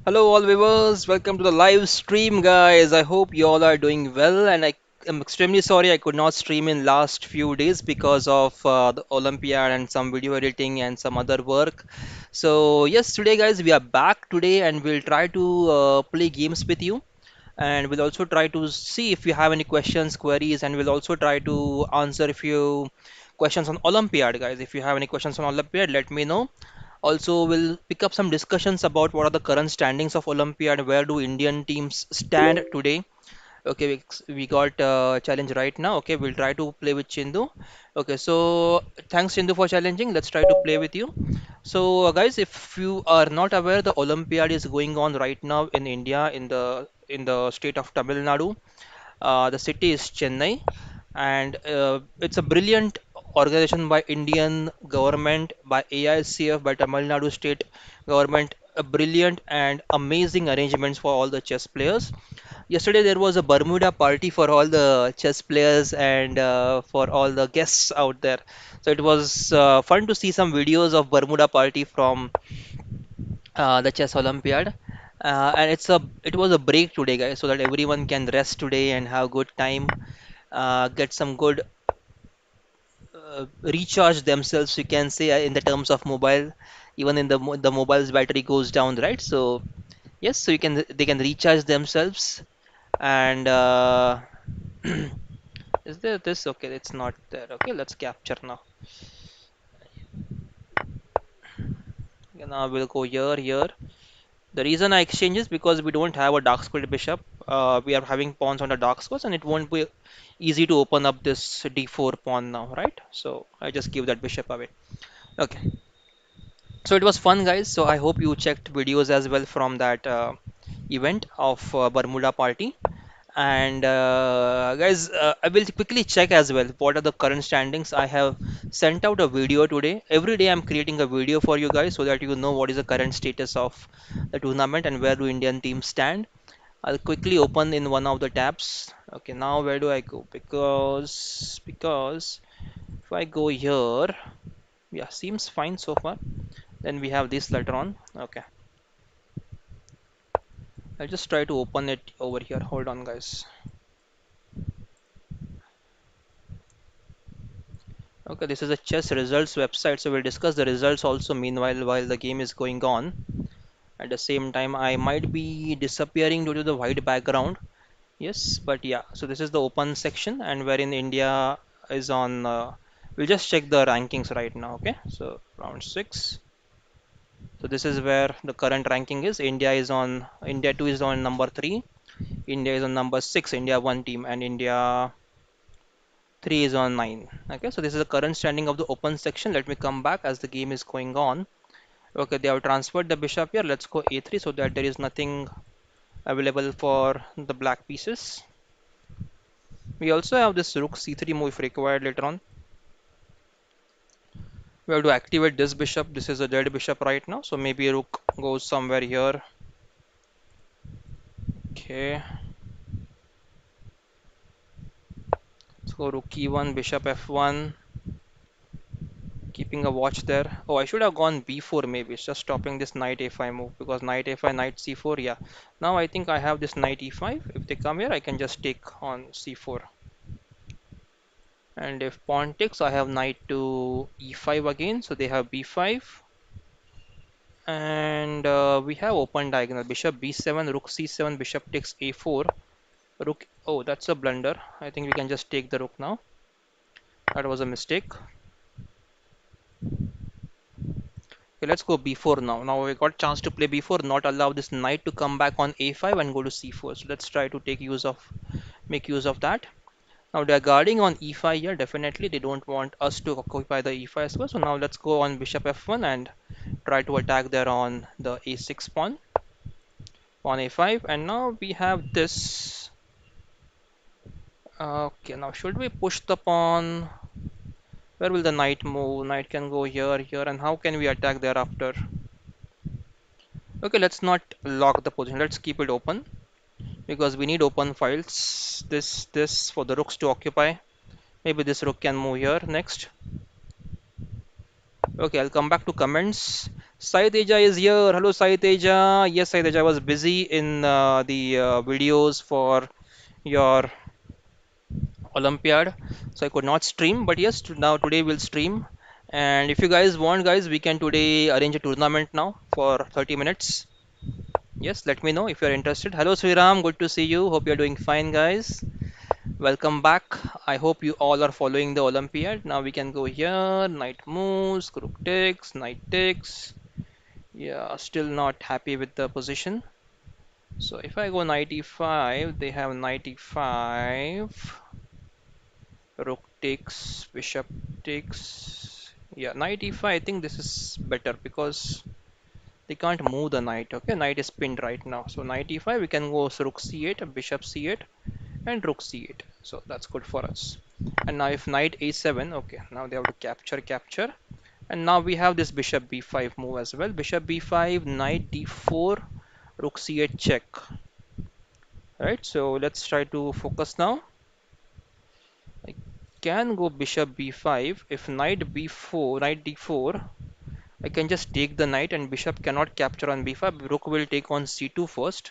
Hello, all viewers. Welcome to the live stream, guys. I hope you all are doing well, and I am extremely sorry I could not stream in last few days because of the Olympiad and some video editing and some other work. So yes, today, guys, we are back today, and we'll try to play games with you, and we'll also try to see if you have any questions, queries, and we'll also try to answer a few questions on Olympiad, guys. If you have any questions on Olympiad, let me know. Also, we'll pick up some discussions about what are the current standings of Olympiad, where do Indian teams stand today. Okay, we got challenge right now. Okay, we'll try to play with Chindu. Okay, so thanks Chindu for challenging. Let's try to play with you. So, guys, if you are not aware, the Olympiad is going on right now in India in the state of Tamil Nadu. The city is Chennai, and it's a brilliant organization by Indian government, by AICF, by Tamil Nadu state government. A brilliant and amazing arrangements for all the chess players. Yesterday there was a Bermuda party for all the chess players and for all the guests out there. So it was fun to see some videos of Bermuda party from the chess Olympiad. And it was a break today, guys, so that everyone can rest today and have good time, get some good recharge themselves, you can say, in the terms of mobile. Even in the mobile's battery goes down, right? So yes, so you can they can recharge themselves and is there this? Okay, it's not there. Okay, let's capture now. Okay, now we'll go here. The reason I exchange is because we don't have a dark squared bishop. We are having pawns on the dark squares, and it won't be easy to open up this d4 pawn now, right? So I just give that bishop away. Okay, so it was fun, guys. So I hope you checked videos as well from that event of Bermuda party. And guys, I will quickly check as well what are the current standings. I have sent out a video today. Every day I'm creating a video for you guys so that you know what is the current status of the tournament and where do Indian teams stand. I'll quickly open in one of the tabs. Okay, now where do I go? Because if I go here, yeah, seems fine so far. Then we have this later on. Okay, I'll just try to open it over here. Hold on, guys. Okay, this is a chess results website, so we'll discuss the results also meanwhile while the game is going on. At the same time, I might be disappearing due to the white background. Yes, but yeah, so this is the open section and wherein India is on. We'll just check the rankings right now, okay? So round six. So this is where the current ranking is. India 2 is on number 3, India is on number 6, India 1 team, and India 3 is on 9. Okay, so this is the current standing of the open section. Let me come back as the game is going on. Okay, they have transferred the bishop here. Let's go a3 so that there is nothing available for the black pieces. We also have this rook c3 move if required later on. We have to activate this bishop. This is a dead bishop right now, so maybe rook goes somewhere here. Okay, let's go rook e1, bishop f1. Keeping a watch there. Oh, I should have gone b4 maybe. It's just stopping this knight a5 move because knight a5, knight c4. Yeah. Now I think I have this knight e5. If they come here, I can just take on c4. And if pawn takes, I have knight to e5 again. So they have b5. And we have open diagonal. Bishop b7, rook c7, bishop takes a4. Rook. Oh, that's a blunder. I think we can just take the rook now. That was a mistake. Okay, let's go b4 now. Now we got chance to play b4, not allow this knight to come back on a5 and go to c4. So let's try to make use of that. Now they are guarding on e5 here. Definitely, they don't want us to occupy the e5 as well. So now let's go on bishop f1 and try to attack there on the a6 pawn, pawn a5. And now we have this. Okay, now should we push the pawn? Where will the knight move? Knight can go here, and how can we attack thereafter? Okay, let's not lock the position. Let's keep it open because we need open files. This for the rooks to occupy. Maybe this rook can move here next. Okay, I'll come back to comments. Sai Teja is here. Hello, Sai Teja. Yes, Sai Teja, I was busy in the videos for your Olympiad, so I could not stream. But yes, now today we'll stream. And if you guys want, guys, we can today arrange a tournament now for 30 minutes. Yes, let me know if you're interested. Hello, Sriram. Good to see you. Hope you're doing fine, guys. Welcome back. I hope you all are following the Olympiad. Now we can go here. Knight moves, rook takes, knight takes. Yeah, still not happy with the position. So if I go knight e5, they have knight e5, rook takes, bishop takes. Yeah, knight e5. I think this is better because they can't move the knight. Okay, knight is pinned right now. So knight e5, we can go rook c8, bishop c8, and rook c8. So that's good for us. And now if knight a7, okay, now they have to capture. And now we have this bishop b5 move as well. Bishop b5, knight d4, rook c8 check. Right, so let's try to focus now. I can go bishop b5. If knight b4, knight d4, I can just take the knight and bishop cannot capture on b5. Rook will take on c2 first.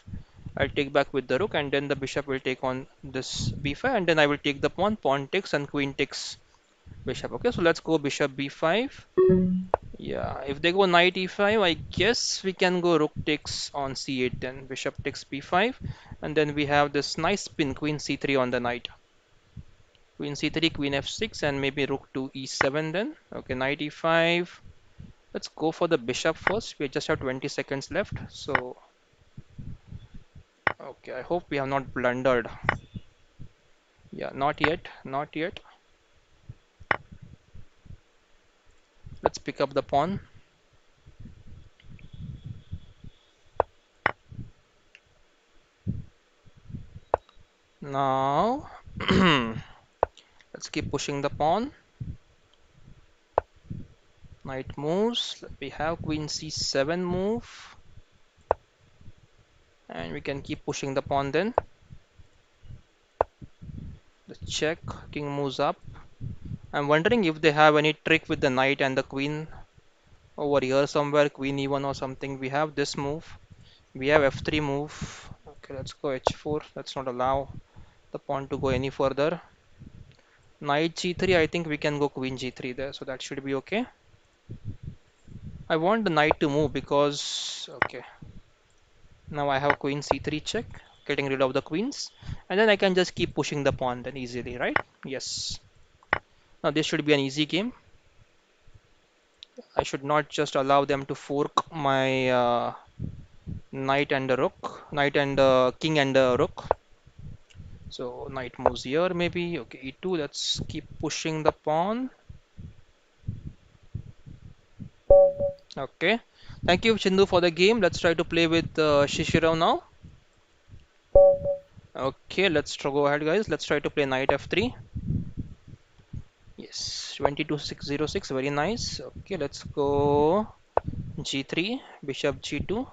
I'll take back with the rook and then the bishop will take on this b5 and then I will take the pawn. Pawn takes and queen takes bishop. Okay, so let's go bishop b5. Yeah, if they go knight e5, I guess we can go rook takes on c8 then. Bishop takes b5 and then we have this nice spin queen c3 on the knight. Queen c3, queen f6 and maybe rook to e7 then. Okay, knight e5. Let's go for the bishop first. We just have 20 seconds left. So, okay, I hope we have not blundered. Yeah, not yet, not yet. Let's pick up the pawn. Now, let's keep pushing the pawn. Knight moves. We have queen c7 move. And we can keep pushing the pawn then. The check, king moves up. I'm wondering if they have any trick with the knight and the queen over here somewhere, queen e1 or something. We have this move. We have f3 move. Okay, let's go h4. Let's not allow the pawn to go any further. Knight g3, I think we can go queen g3 there, so that should be okay. I want the knight to move because, okay, now I have queen c3 check, getting rid of the queens, and then I can just keep pushing the pawn then easily, right? Yes. Now this should be an easy game. I should not just allow them to fork my knight and the rook, knight and the king and the rook. So knight moves here maybe. Okay, e2. Let's keep pushing the pawn. Okay. Thank you, Chindu, for the game. Let's try to play with Shishirao now. Okay, go ahead, guys. Let's try to play knight f3. Yes, 22-606. Very nice. Okay, let's go g3, bishop g2.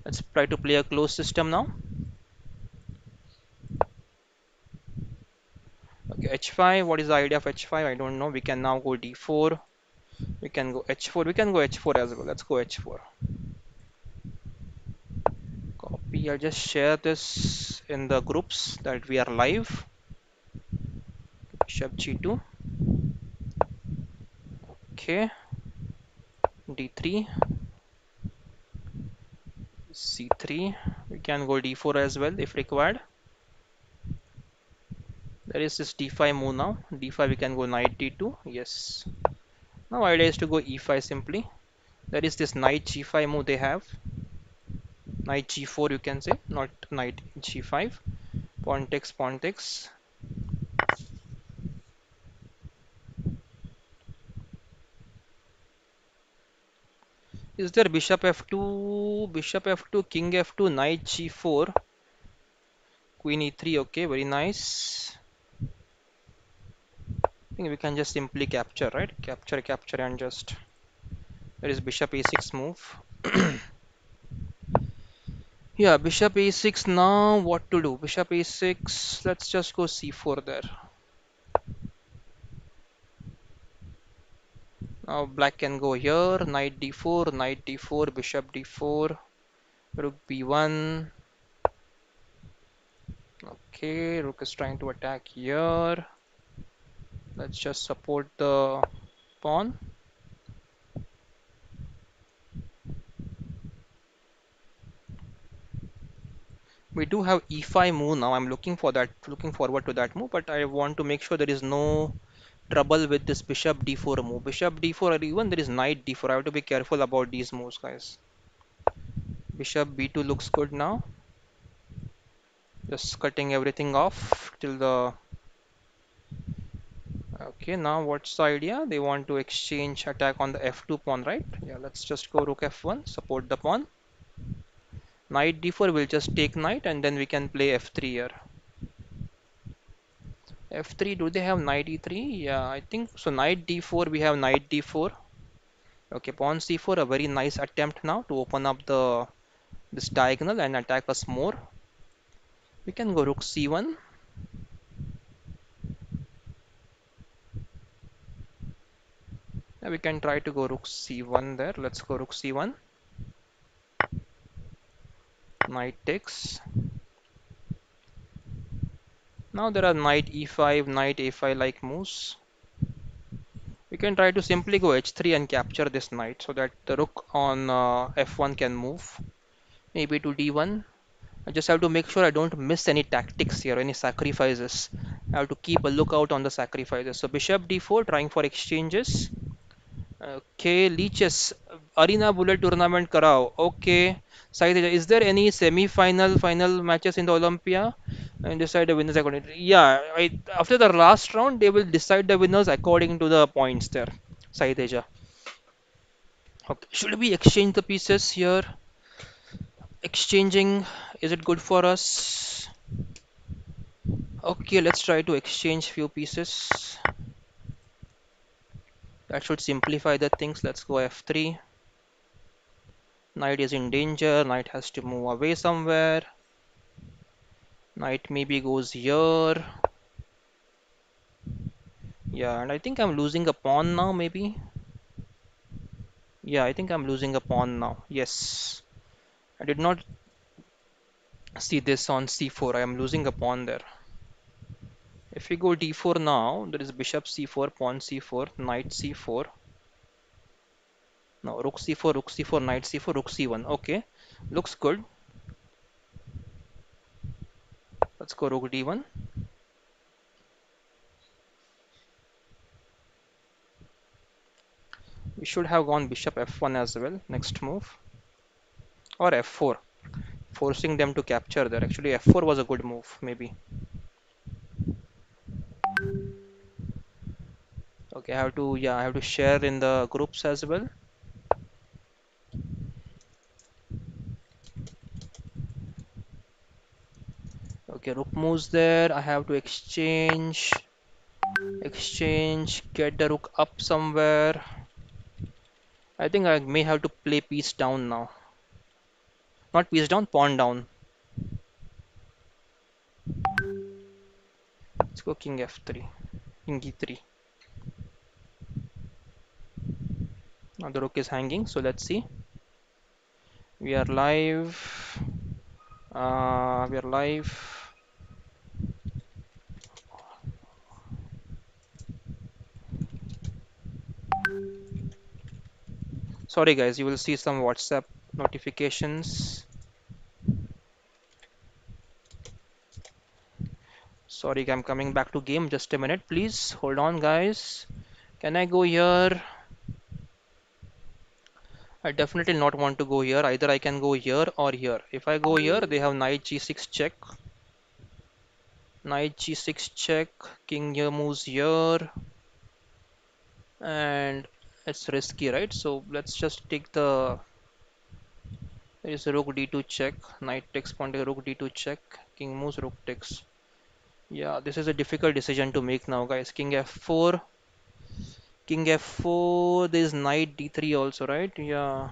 Let's try to play a close system now. Okay, h5. What is the idea of h5? I don't know. We can now go d4. We can go h4. We can go h4 as well. Let's go h4. Copy. I'll just share this in the groups that we are live. Bishop g2. Okay. d3. c3. We can go d4 as well if required. There is this d5 move now. d5 we can go knight d2. Yes. Now idea is to go e5 simply. There is this knight g5 move they have. Knight g4 you can say, not knight g5. Pawn takes, pawn takes. Is there bishop f2, bishop f2, king f2, knight g4, queen e3? Okay, very nice. I think we can just simply capture, right? Capture, and just. There is bishop a6 move. Yeah, bishop a6. Now what to do? Bishop a6. Let's just go c4 there. Now black can go here. Knight d4, knight d4, bishop d4, rook b1. Okay, rook is trying to attack here. Let's just support the pawn. We do have e5 move now. I'm looking forward to that move, but I want to make sure there is no trouble with this bishop d4 move. Bishop d4 or even there is knight d4. I have to be careful about these moves, guys. Bishop b2 looks good now. Just cutting everything off till the... Okay, now what's the idea? They want to exchange attack on the f2 pawn, right? Yeah, let's just go rook f1, support the pawn. Knight d4 will just take knight and then we can play f3 here. f3, do they have knight e3? Yeah, I think so. Knight d4, we have knight d4. Okay, pawn c4, a very nice attempt now to open up the this diagonal and attack us more. We can go rook c1. Yeah, we can try to go rook c1 there. Let's go rook c1. Knight takes. Now there are knight e5, knight a5 like moves. We can try to simply go h3 and capture this knight so that the rook on f1 can move. Maybe to d1. I just have to make sure I don't miss any tactics here, any sacrifices. I have to keep a lookout on the sacrifices. So bishop d4 trying for exchanges. Okay, leeches. Arena Bullet Tournament karao. Okay. Said, is there any semi-final, final matches in the Olympia? And decide the winners according to... Yeah, after the last round, they will decide the winners according to the points there. Saiteja. Okay. Should we exchange the pieces here? Exchanging, is it good for us? Okay, let's try to exchange few pieces. That should simplify the things. Let's go f3. Knight is in danger. Knight has to move away somewhere. Knight maybe goes here. Yeah, and I think I'm losing a pawn now, maybe. Yeah, I think I'm losing a pawn now. Yes. I did not see this on c4. I am losing a pawn there. If we go d4 now, there is bishop c4, pawn c4, knight c4. No, rook c4, knight c4, rook c1. Okay, looks good. Let's go rook d1. We should have gone bishop f1 as well. Next move. Or f4. Forcing them to capture there. Actually, f4 was a good move, maybe. Okay, I have to share in the groups as well. Okay, rook moves there. I have to exchange, get the rook up somewhere. I think I may have to play piece down now. Not piece down, pawn down. Let's go king f3, king e3. Now the rook is hanging, so let's see. We are live. We are live. Sorry guys, you will see some WhatsApp notifications. Sorry, I'm coming back to game. Just a minute, please. Hold on, guys. Can I go here? I definitely not want to go here. Either I can go here or here. If I go here, they have knight g6 check. Knight g6 check. King here moves here. And it's risky, right? So let's just take the... There is a rook d2 check. Knight takes pawn to rook d2 check. King moves, rook takes. Yeah, this is a difficult decision to make now, guys. King f4. King f4. There is knight d3 also, right? Yeah.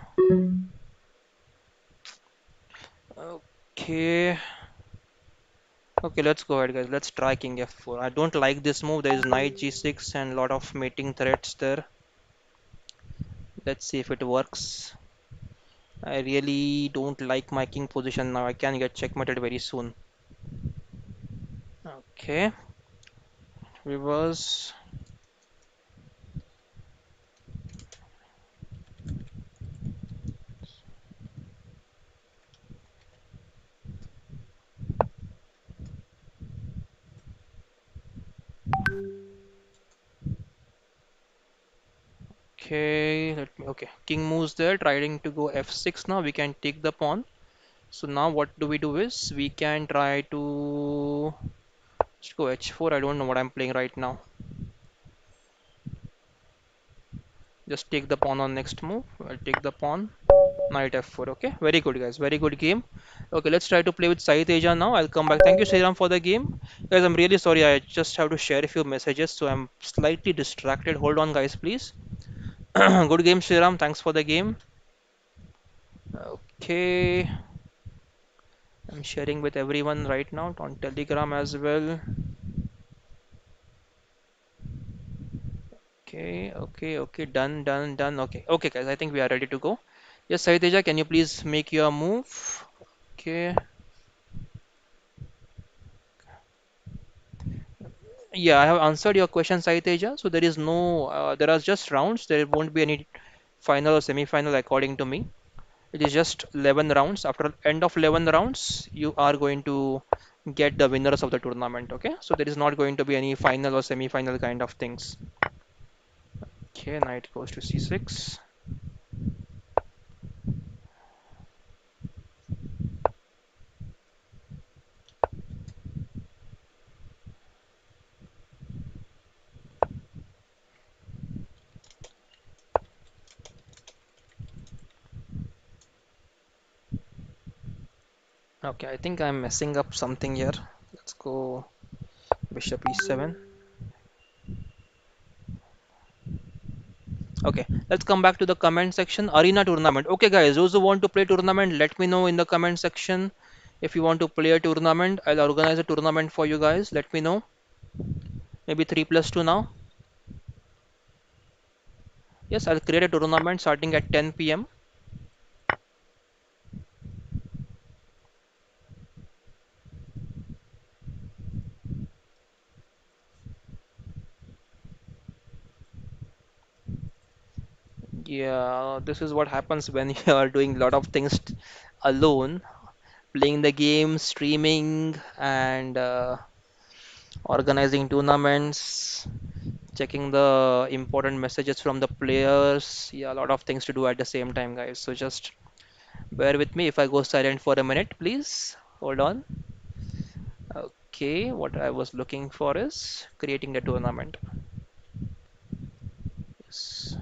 Okay. Okay, let's go ahead, guys. Let's try king f4. I don't like this move. There is knight g6 and lot of mating threats there. Let's see if it works. I really don't like my king position now. I can get checkmated very soon. Okay, reverse. Okay, let me. Okay, king moves there, trying to go f6 now. We can take the pawn. So now what do we do is we can try to just go h4. I don't know what I'm playing right now. Just take the pawn on next move. I'll take the pawn. Knight f4. Okay, very good, guys. Very good game. Okay, let's try to play with Sai Teja now. I'll come back. Thank you, Sriram, for the game. Guys, I'm really sorry. I just have to share a few messages, so I'm slightly distracted. Hold on, guys, please. Good game, Sriram. Thanks for the game. Okay, I'm sharing with everyone right now on Telegram as well. Okay. Done, done, done. Okay, guys. I think we are ready to go. Yes, Sai Teja, can you please make your move? Okay. Yeah, I have answered your question, Saiteja. So there is no, there are just rounds. There won't be any final or semi-final according to me. It is just 11 rounds. After end of 11 rounds, you are going to get the winners of the tournament. Okay, so there is not going to be any final or semi-final kind of things. Okay, knight goes to c6. Okay, I think I'm messing up something here. Let's go bishop e7. Okay, let's come back to the comment section. Arena tournament. Okay, guys, those who want to play tournament, let me know in the comment section. If you want to play a tournament, I'll organize a tournament for you guys. Let me know. Maybe 3 plus 2 now. Yes, I'll create a tournament starting at 10 p.m. Yeah, this is what happens when you are doing a lot of things alone, playing the game, streaming, and organizing tournaments, checking the important messages from the players. Yeah, a lot of things to do at the same time, guys. So just bear with me if I go silent for a minute, please. Hold on. Okay, what I was looking for is creating the tournament. Yes.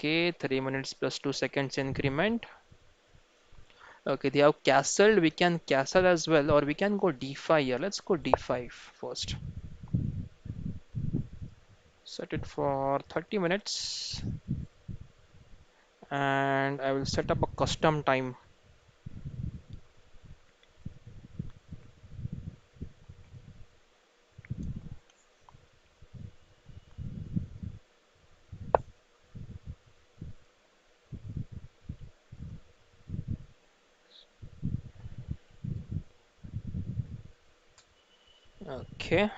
Okay, 3 minutes plus 2 seconds increment. Okay, they have castled. We can castle as well, or we can go d5 here. Let's go d5 first. Set it for 30 minutes, and I will set up a custom time. Okay.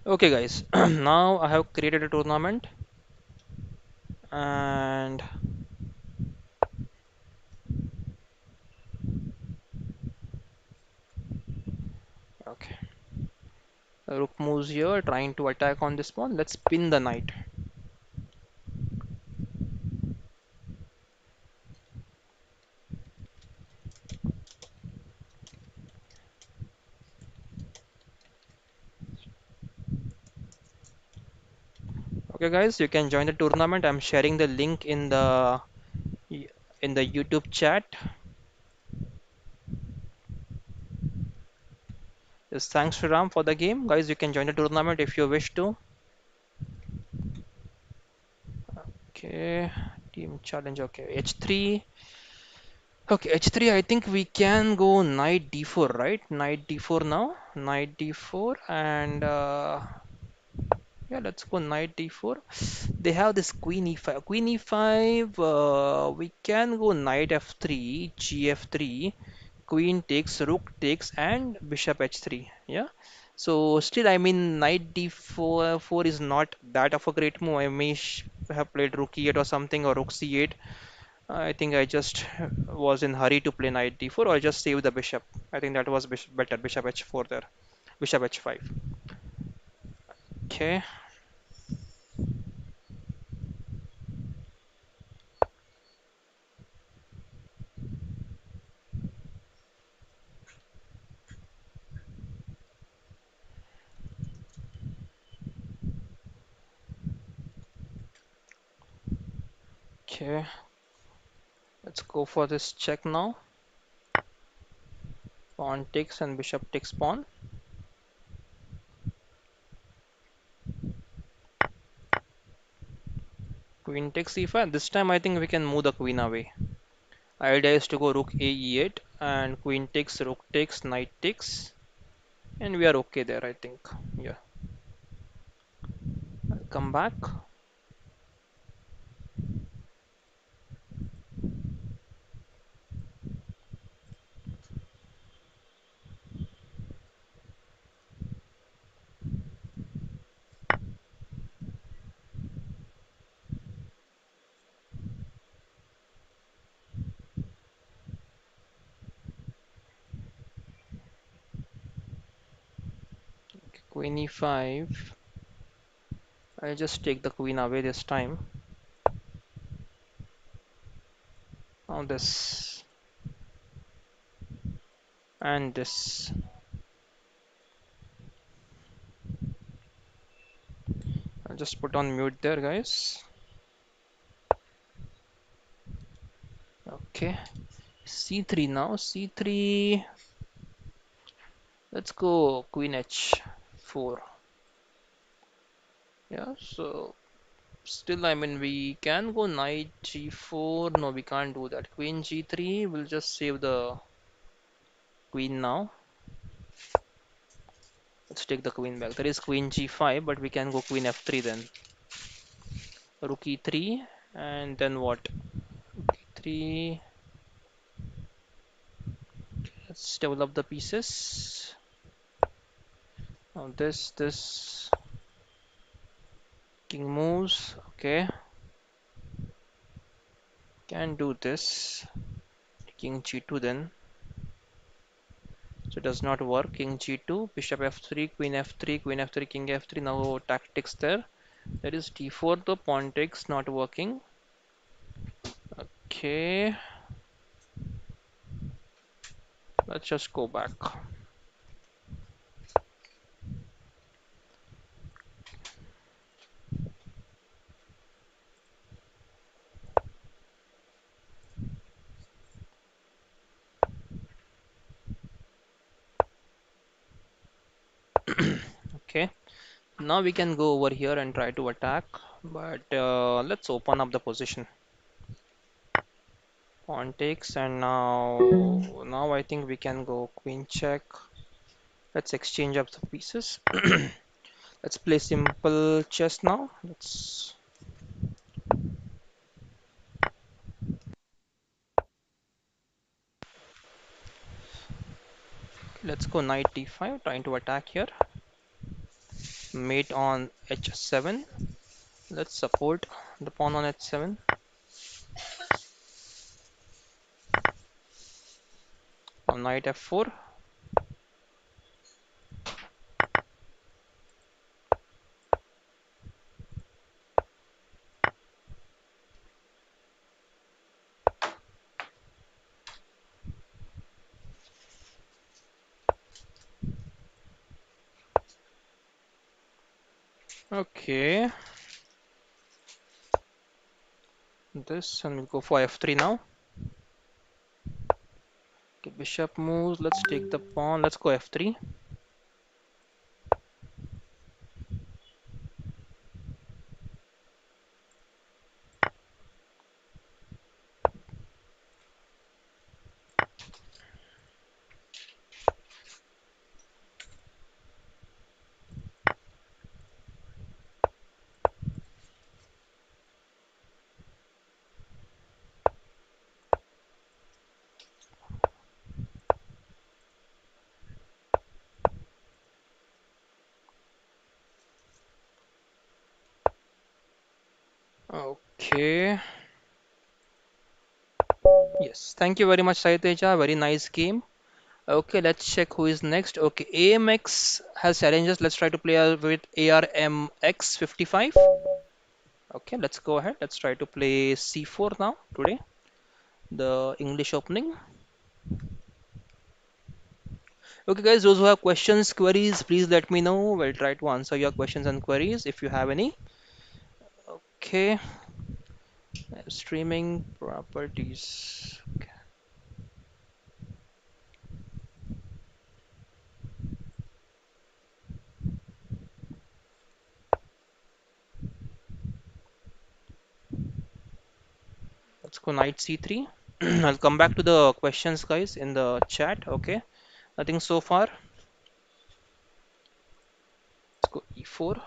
Okay, guys. Now I have created a tournament, and okay. Rook moves here, trying to attack on this pawn. Let's pin the knight. Okay, guys, you can join the tournament. I'm sharing the link in the YouTube chat. Yes, thanks to Ram for the game, guys. You can join the tournament if you wish to. Okay, team challenge. Okay, h3. Okay, h3. I think we can go knight d4, right? Knight d4 now. Knight d4 and yeah, let's go knight d4. They have this queen e5. Queen e5. We can go knight f3, gf3. Queen takes, rook takes, and bishop h3. Yeah. So still, I mean, knight d4 4 is not that of a great move. I may have played rook e8 or something, or rook c8. I think I just was in hurry to play knight d4, or just save the bishop. I think that was better. Bishop h4 there. Bishop h5. Okay. Okay. Let's go for this check now. Pawn takes and bishop takes pawn. Queen takes e5. This time I think we can move the queen away. Idea is to go rook a e8 and queen takes, rook takes, knight takes, and we are okay there. I think. Yeah. I'll come back. Queen e5. I'll just take the queen away this time. Now this and this. I'll just put on mute there, guys. Okay. c3 now. c3. Let's go queen h4. Yeah. So still, I mean, we can go knight g4. No, we can't do that. Queen g3. We'll just save the queen now. Let's take the queen back. There is queen g5, but we can go queen f3 then. Rook e3, and then what? Rook e3. Let's develop the pieces. Now this king moves. Okay, can do this. King g2 then. So it does not work. King g2, bishop f3, queen f3, queen f3, king f3. Now tactics there. There is d4. The pawn takes not working. Okay, let's just go back. Okay, now we can go over here and try to attack, but let's open up the position. Pawn takes, and now I think we can go queen check. Let's exchange up the pieces. Let's play simple chess now. Let's go knight d5, trying to attack here. Mate on h7. Let's support the pawn on h7. On knight f4. Okay, this, and we'll go for f3 now. Okay, bishop moves. Let's take the pawn. Let's go f3. Okay. Yes. Thank you very much, Saiteja. Very nice game. Okay, let's check who is next. Okay, AMX has challenges. Let's try to play with ARMX 55. Okay, let's go ahead. Let's try to play C4 now today. The English opening. Okay, guys, those who have questions, queries, please let me know. We'll try to answer your questions and queries if you have any. Okay, streaming properties. Okay, let's go knight C3. I'll come back to the questions, guys, in the chat. Okay, nothing so far. Let's go E4.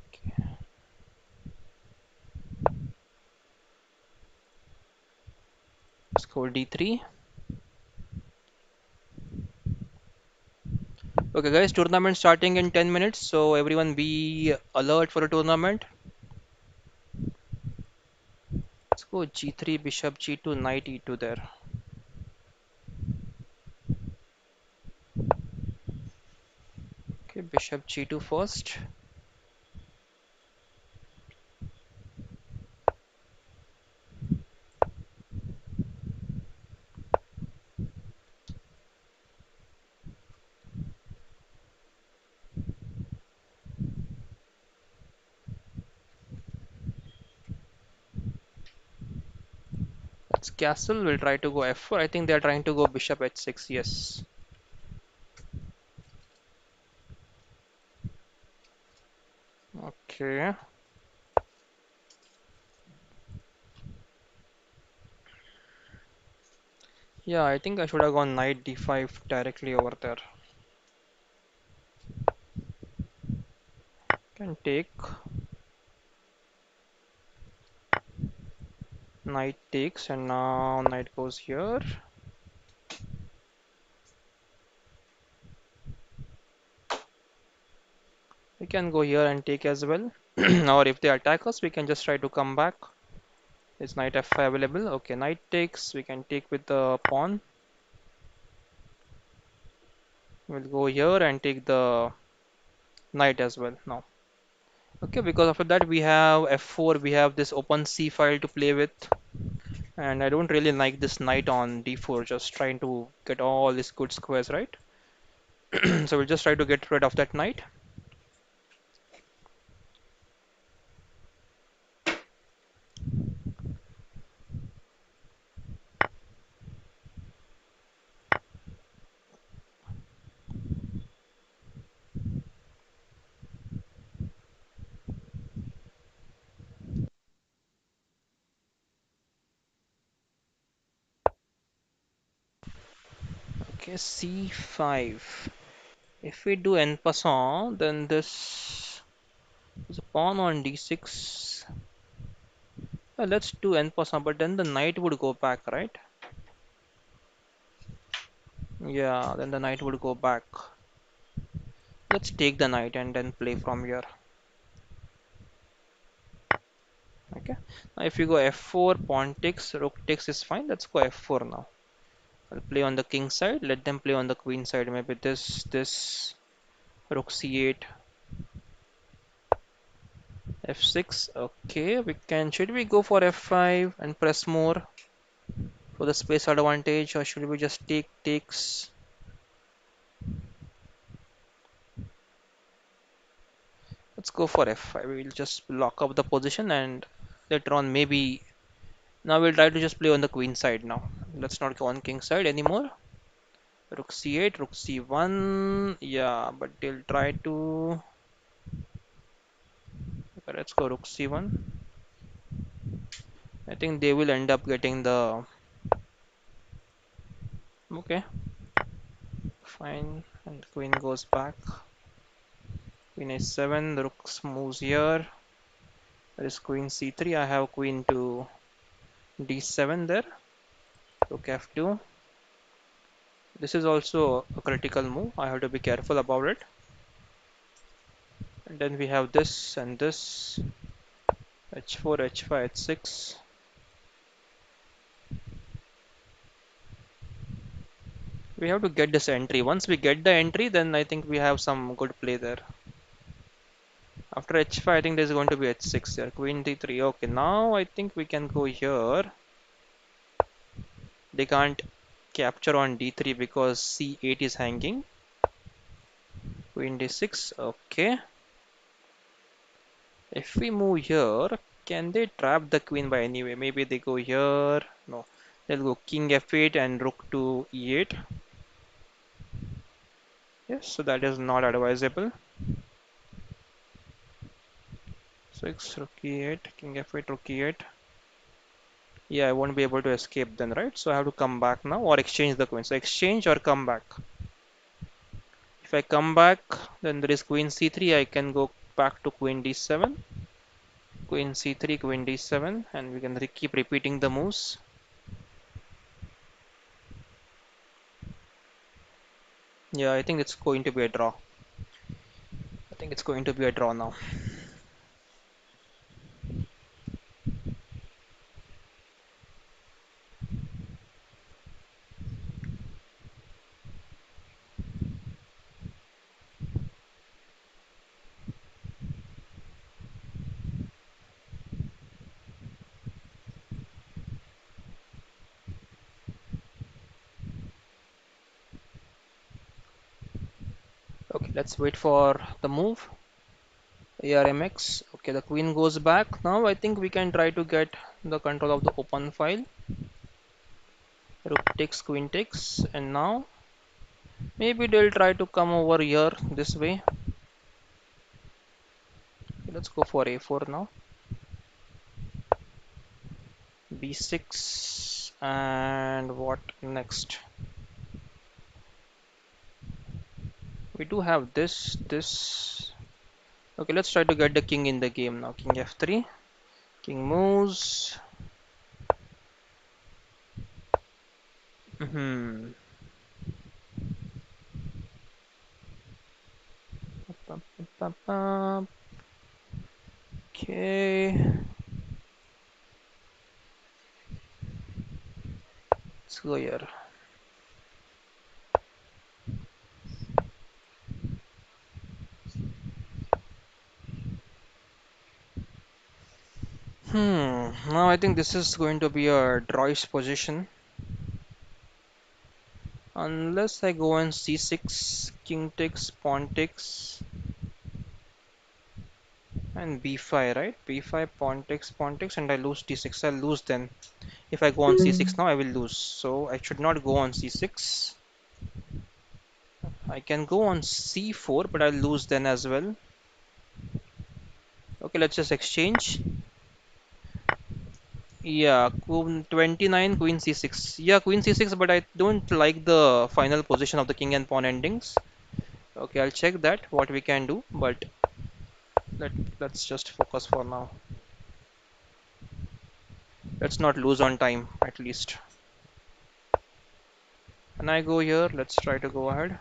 Okay, let's go D3. Okay, guys, tournament starting in 10 minutes, so everyone be alert for the tournament. Let's go G3, bishop G2, knight E2 there. Okay, bishop G2 first. That's castle. We'll try to go F4. I think they're trying to go bishop H6. Yes. Okay. Yeah, I think I should have gone knight D5 directly over there. Can take. Knight takes, and now knight goes here. We can go here and take as well. Or if they attack us, we can just try to come back. Is knight F5 available? Okay, knight takes. We can take with the pawn. We'll go here and take the knight as well now. Okay, because after that we have F4, we have this open C file to play with. And I don't really like this knight on D4, just trying to get all these good squares, right? So we'll just try to get rid of that knight. Okay, C5. If we do en passant, then this is a pawn on D6. Let's do en passant, but then the knight would go back, right? Yeah, then the knight would go back. Let's take the knight and then play from here. Okay. Now if you go F4, pawn takes, rook takes is fine. Let's go F4 now. I'll play on the king side. Let them play on the queen side. Maybe this, rook c8, f6. Okay, we can. Should we go for f5 and press more for the space advantage, or should we just take takes? Let's go for f5. We'll just lock up the position and later on maybe. Now we'll try to just play on the queen side now. Let's not go on king side anymore. Rook c8, rook c1. Yeah, but they'll try to. Okay, let's go rook c1. I think they will end up getting the. Okay, fine. And queen goes back. Queen a7. The rook moves here. There is queen c3. I have queen to d7 there. Rook f2. This is also a critical move. I have to be careful about it. And then we have this and this. H4, H5, H6. We have to get this entry. Once we get the entry, then I think we have some good play there. After H5, I think there's going to be H6 here. Queen D3. Okay, now I think we can go here. They can't capture on D3 because C8 is hanging. Queen D6. Okay. If we move here, can they trap the queen by any way? Maybe they go here. No. They'll go King F8 and Rook to E8. Yes, so that is not advisable. 6, Rook E8, King F8, Rook E8. Yeah, I won't be able to escape then, right? So I have to come back now or exchange the queen. So exchange or come back. If I come back, then there is Queen C3. I can go back to Queen D7. Queen C3, Queen D7, and we can keep repeating the moves. Yeah, I think it's going to be a draw. I think it's going to be a draw now. Okay, let's wait for the move. ARMX. Okay, the queen goes back. Now I think we can try to get the control of the open file. Rook takes, queen takes, and now maybe they'll try to come over here this way. Let's go for A4 now. B6 and what next? We do have this. Okay, let's try to get the king in the game now. King F3. King moves. Hmm. Okay. Let's go here. Now I think this is going to be a drawish position. Unless I go on C6, king takes, pawn takes, and B5, right? B5, pawn takes, and I lose D6. I'll lose then. If I go on C6 now, I will lose. So I should not go on C6. I can go on C4, but I'll lose then as well. Okay, let's just exchange. Yeah, queen 29, queen c6. Yeah, queen c6, but I don't like the final position of the king and pawn endings. Okay, I'll check that, what we can do, but let's just focus for now. Let's not lose on time, at least. When I go here, let's try to go ahead.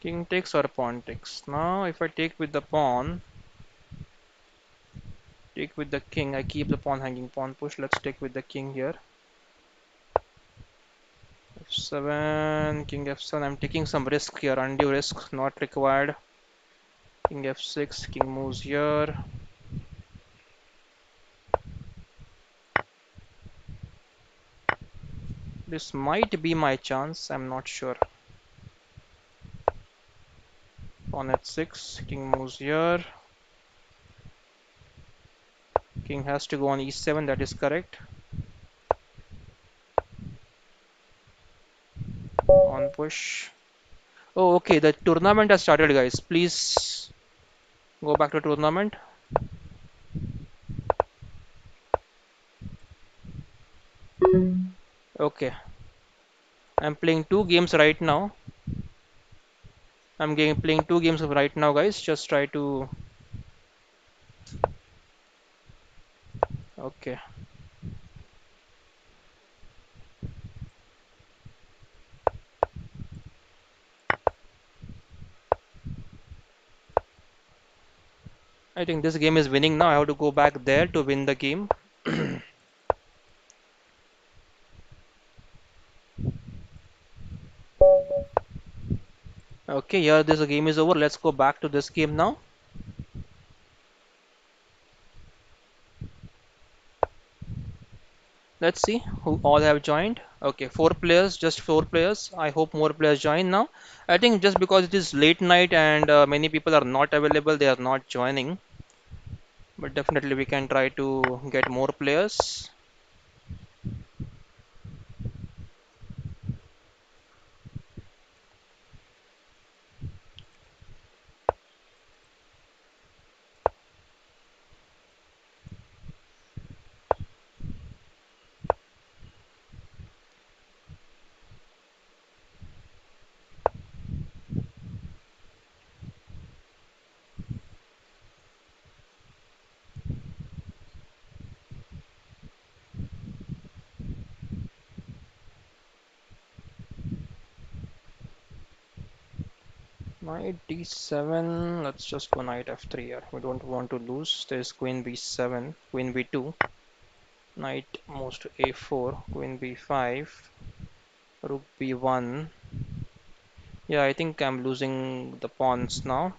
King takes or pawn takes. Now, if I take with the pawn, take with the king, I keep the pawn hanging, pawn push. Let's take with the king here. F7, king f7. I'm taking some risk here, undue risk, not required. King f6, king moves here. This might be my chance, I'm not sure. Pawn h6, king moves here. King has to go on e7, that is correct. On push. Oh, okay, the tournament has started, guys. Please go back to tournament. Okay, I'm playing two games right now. Playing two games right now, guys. Just try to. Okay. I think this game is winning now. I have to go back there to win the game. Okay, here this game is over. Let's go back to this game now. Let's see who all have joined. Okay, four players, just four players. I hope more players join now. I think just because it is late night and many people are not available, they are not joining. But definitely we can try to get more players. Knight d7. Let's just go knight f3 here. We don't want to lose. There's queen b7, queen b2. Knight moves to a4, queen b5, rook b1. Yeah, I think I'm losing the pawns now.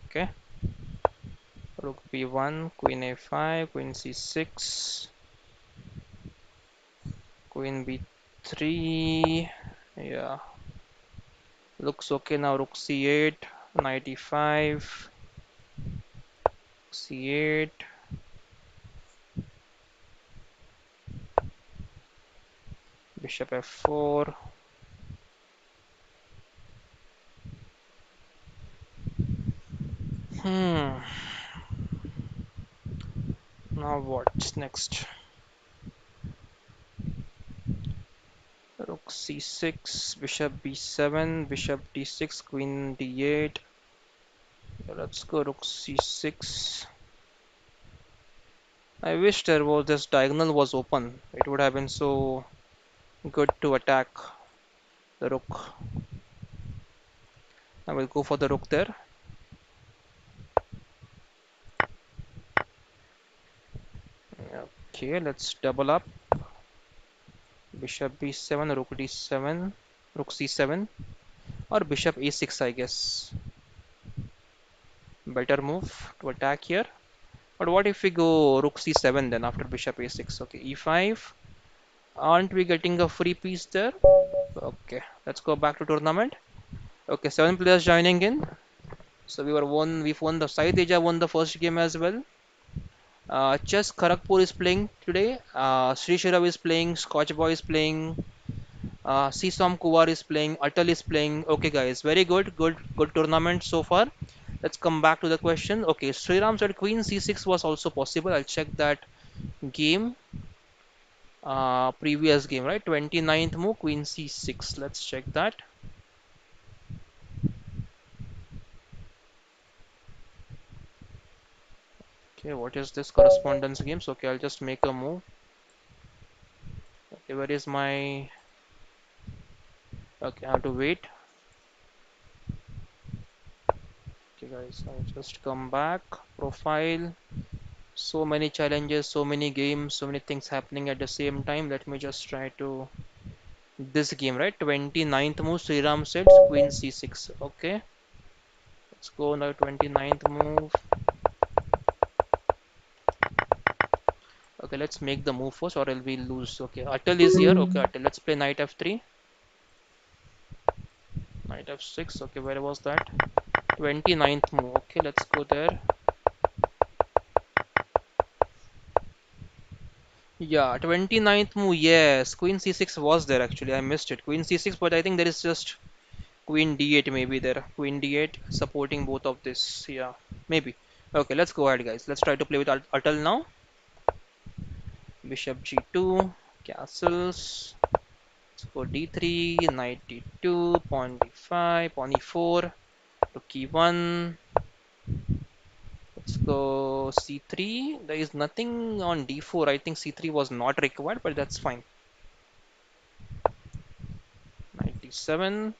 Okay. Rook b1, queen a5, queen c6, queen b3. Yeah, looks okay now. Rook c8, knight e5, c8, bishop f4. Hmm. Now what's next? Rook c6, bishop b7, bishop d6, queen d8. Yeah, let's go rook c6. I wish there was this diagonal was open. It would have been so good to attack the rook. I will go for the rook there. Okay, let's double up. Bishop b7, rook d7, rook c7, or bishop a6, I guess. Better move to attack here. But what if we go rook c7 then after bishop a6? Okay, e5. Aren't we getting a free piece there? Okay, let's go back to tournament. Okay, seven players joining in. So we've won the Said Eja won the first game as well. Chess Kharagpur is playing today. Sri Shirav is playing. Scotch Boy is playing. Sisom Kuwar is playing. Atal is playing. Okay, guys, very good, good tournament so far. Let's come back to the question. Okay, Sriram said Queen C6 was also possible. I'll check that game. Previous game, right? 29th move, Queen C6. Let's check that. Okay, what is this correspondence games? Okay, I'll just make a move. Okay, where is my? Okay, I have to wait. Okay, guys, I'll just come back. Profile. So many challenges, so many games, so many things happening at the same time. Let me just try to this game, right? 29th move, Sriram said Queen C6. Okay, let's go now. 29th move. Okay, let's make the move first, or else we'll lose. Okay, Atal is here. Okay, Atal, let's play knight f3, knight f6. Okay, where was that? 29th move. Okay, let's go there. Yeah, 29th move. Yes, Queen c6 was there actually. I missed it. Queen c6, but I think there is just Queen d8 maybe there. Queen d8 supporting both of this. Yeah, maybe. Okay, let's go ahead, guys. Let's try to play with Atal now. Bishop g2, castles. Let's go d3, knight d2, pawn d5, pawn e4. Rook e1. Let's go c3. There is nothing on d4. I think c3 was not required, but that's fine. Knight d7.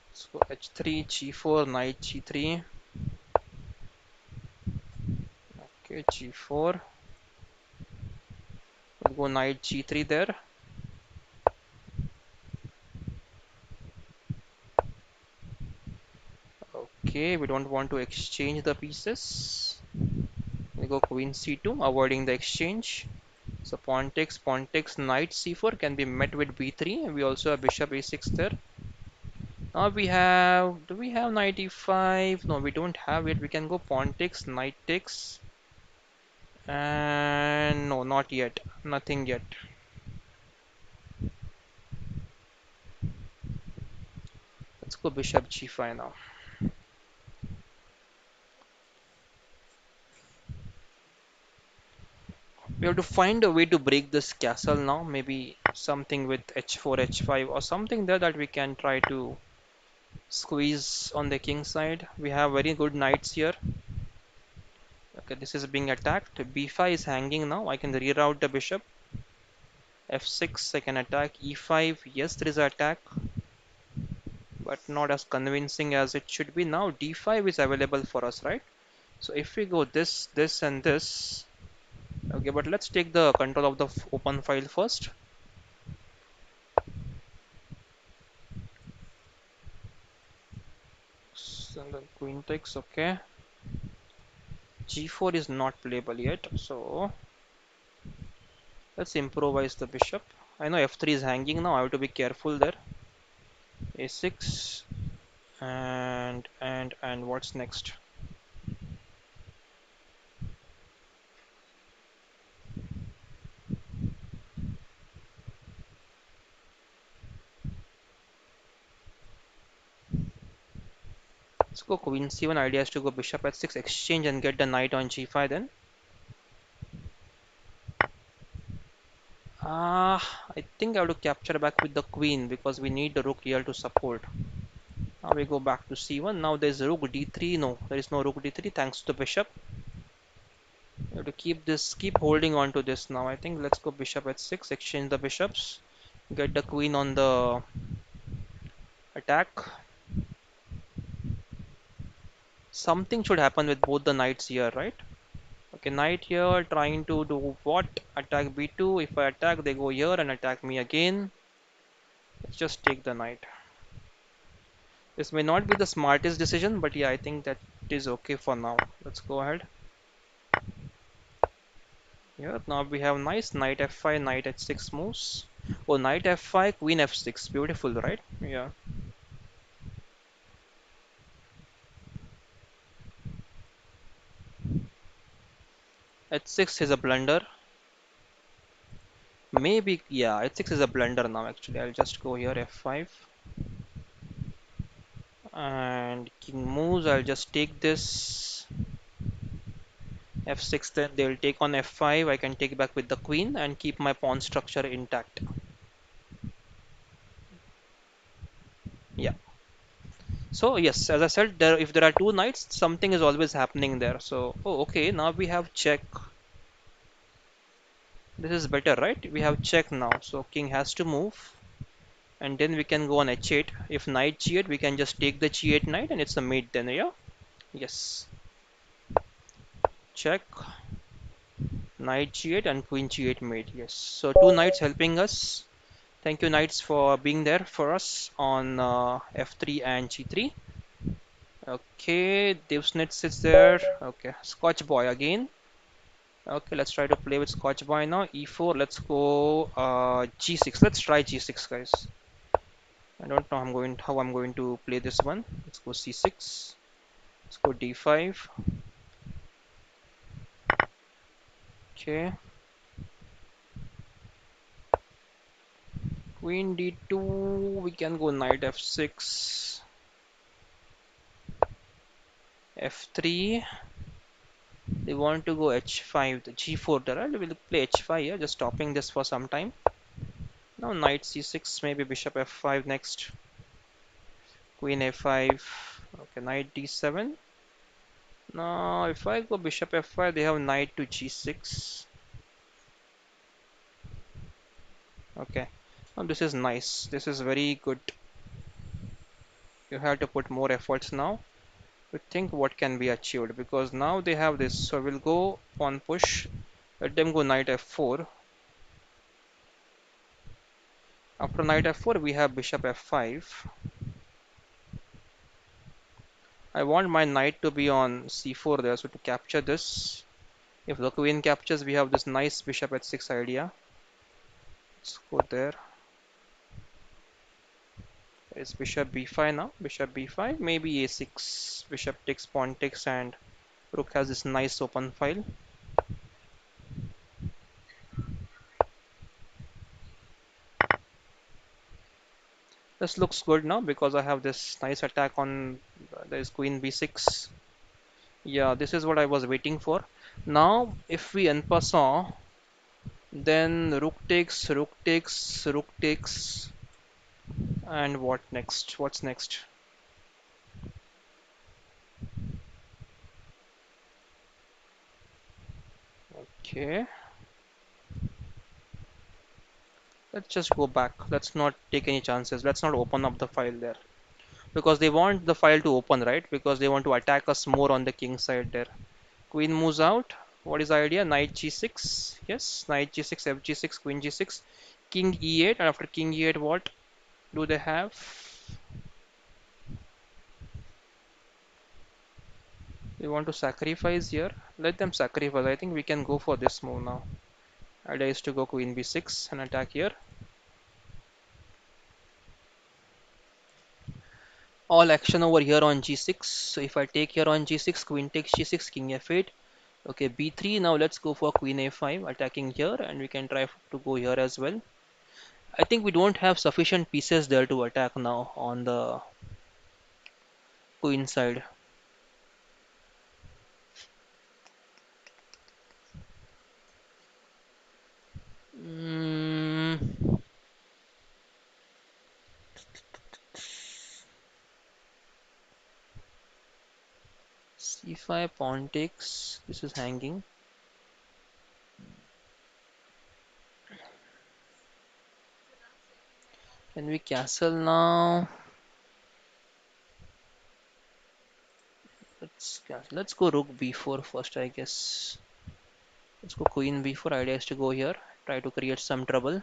Let's go h3, g4, knight g3. Okay, g4. We'll go knight g3 there. Okay, we don't want to exchange the pieces. We go queen c2, avoiding the exchange. So pawn takes, knight c4 can be met with b3. We also have bishop a6 there. Now we have, do we have knight e5? No, we don't have it. We can go pawn takes, knight takes. And no, not yet. Nothing yet. Let's go bishop g5 now. We have to find a way to break this castle now. Maybe something with h4, h5 or something there that we can try to squeeze on the king side. We have very good knights here. Okay, this is being attacked. b5 is hanging now. I can reroute the bishop. f6, I can attack. e5, yes, there is an attack, but not as convincing as it should be. Now d5 is available for us, right? So if we go this, this and this, okay, but let's take the control of the open file first. So the queen takes, okay. g4 is not playable yet, so let's improvise the bishop. I know f3 is hanging now, I have to be careful there. a6 and what's next? Let's go queen c1. Idea is to go bishop h6, exchange and get the knight on g5 then. I think I have to capture back with the queen because we need the rook here to support. Now we go back to c1. Now there's rook d3. No, there is no rook d3 thanks to the bishop. We have to keep holding on to this now. I think let's go bishop h6, exchange the bishops, get the queen on the attack. Something should happen with both the knights here, right? Okay, knight here trying to do what? Attack b2. If I attack, they go here and attack me again. Let's just take the knight. This may not be the smartest decision, but yeah, I think that is okay for now. Let's go ahead. Yeah, now we have nice knight f5, knight h6 moves. Oh, knight f5, queen f6. Beautiful, right? Yeah. h6 is a blunder. Maybe, yeah, h6 is a blunder now actually. I'll just go here f5. And king moves. I'll just take this. f6, then they'll take on f5. I can take back with the queen and keep my pawn structure intact. Yeah. So yes, as I said, if there are two knights, something is always happening there. So, oh, okay, now we have check. This is better, right? We have check now. So king has to move, and then we can go on h8. If knight g8, we can just take the g8 knight, and it's a mate then. Yeah. Yes. Check. Knight g8 and queen g8 mate. Yes. So two knights helping us. Thank you, knights, for being there for us on f3 and g3. Okay, Devsnit sits there. Okay, Scotch boy again. Okay, let's try to play with Scotch boy now. e4. Let's go g6. Let's try g6, guys. I don't know how I'm going to play this one. Let's go c6. Let's go d5. Okay. Queen d2. We can go knight f6. f3. They want to go h5. The g4 there. We'll play h5 here, just stopping this for some time. Now knight c6, maybe bishop f5 next. Queen a5. Okay, knight d7. Now if I go bishop f5, they have knight to g6. Okay. Now this is nice. This is very good. You have to put more efforts now to think what can be achieved because now they have this. So we'll go pawn push. Let them go knight f4. After knight f4, we have bishop f5. I want my knight to be on c4 there, so to capture this, if the queen captures, we have this nice bishop h6 idea. Let's go there. It's bishop b5 now. Bishop b5, maybe a6. Bishop takes, pawn takes, and rook has this nice open file. This looks good now because I have this nice attack on there's queen b6. Yeah, this is what I was waiting for. Now, if we en passant, then rook takes, rook takes, and what next? What's next? Okay, let's just go back. Let's not take any chances. Let's not open up the file there because they want the file to open, right? Because they want to attack us more on the king side there. Queen moves out. What is the idea? Knight g6. Yes, knight g6, fg6, queen g6, king e8, and after king e8, what do they have? They want to sacrifice here. Let them sacrifice. I think we can go for this move now. Idea is to go queen b6 and attack here. All action over here on g6. So if I take here on g6, queen takes g6, king f8. Okay, b3. Now let's go for queen a5, attacking here, and we can try to go here as well. I think we don't have sufficient pieces there to attack now on the queen side. Mm, c5 pawn takes. This is hanging. Can we castle now? Let's go rook b4 first, I guess. Let's go queen b4. Idea is to go here. Try to create some trouble.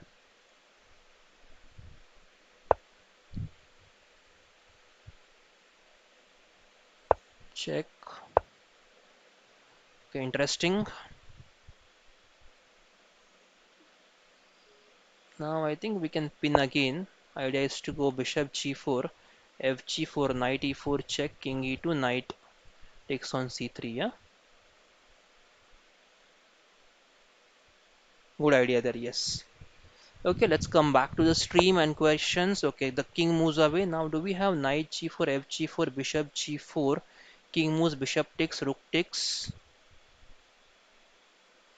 Check. Okay, interesting. Now I think we can pin again. Idea is to go bishop g4, fg4, knight e4, check, king e2, knight takes on c3. Yeah, good idea there. Yes. Okay, let's come back to the stream and questions. Okay, the king moves away. Now, do we have knight g4, fg4, bishop g4, king moves, bishop takes, rook takes?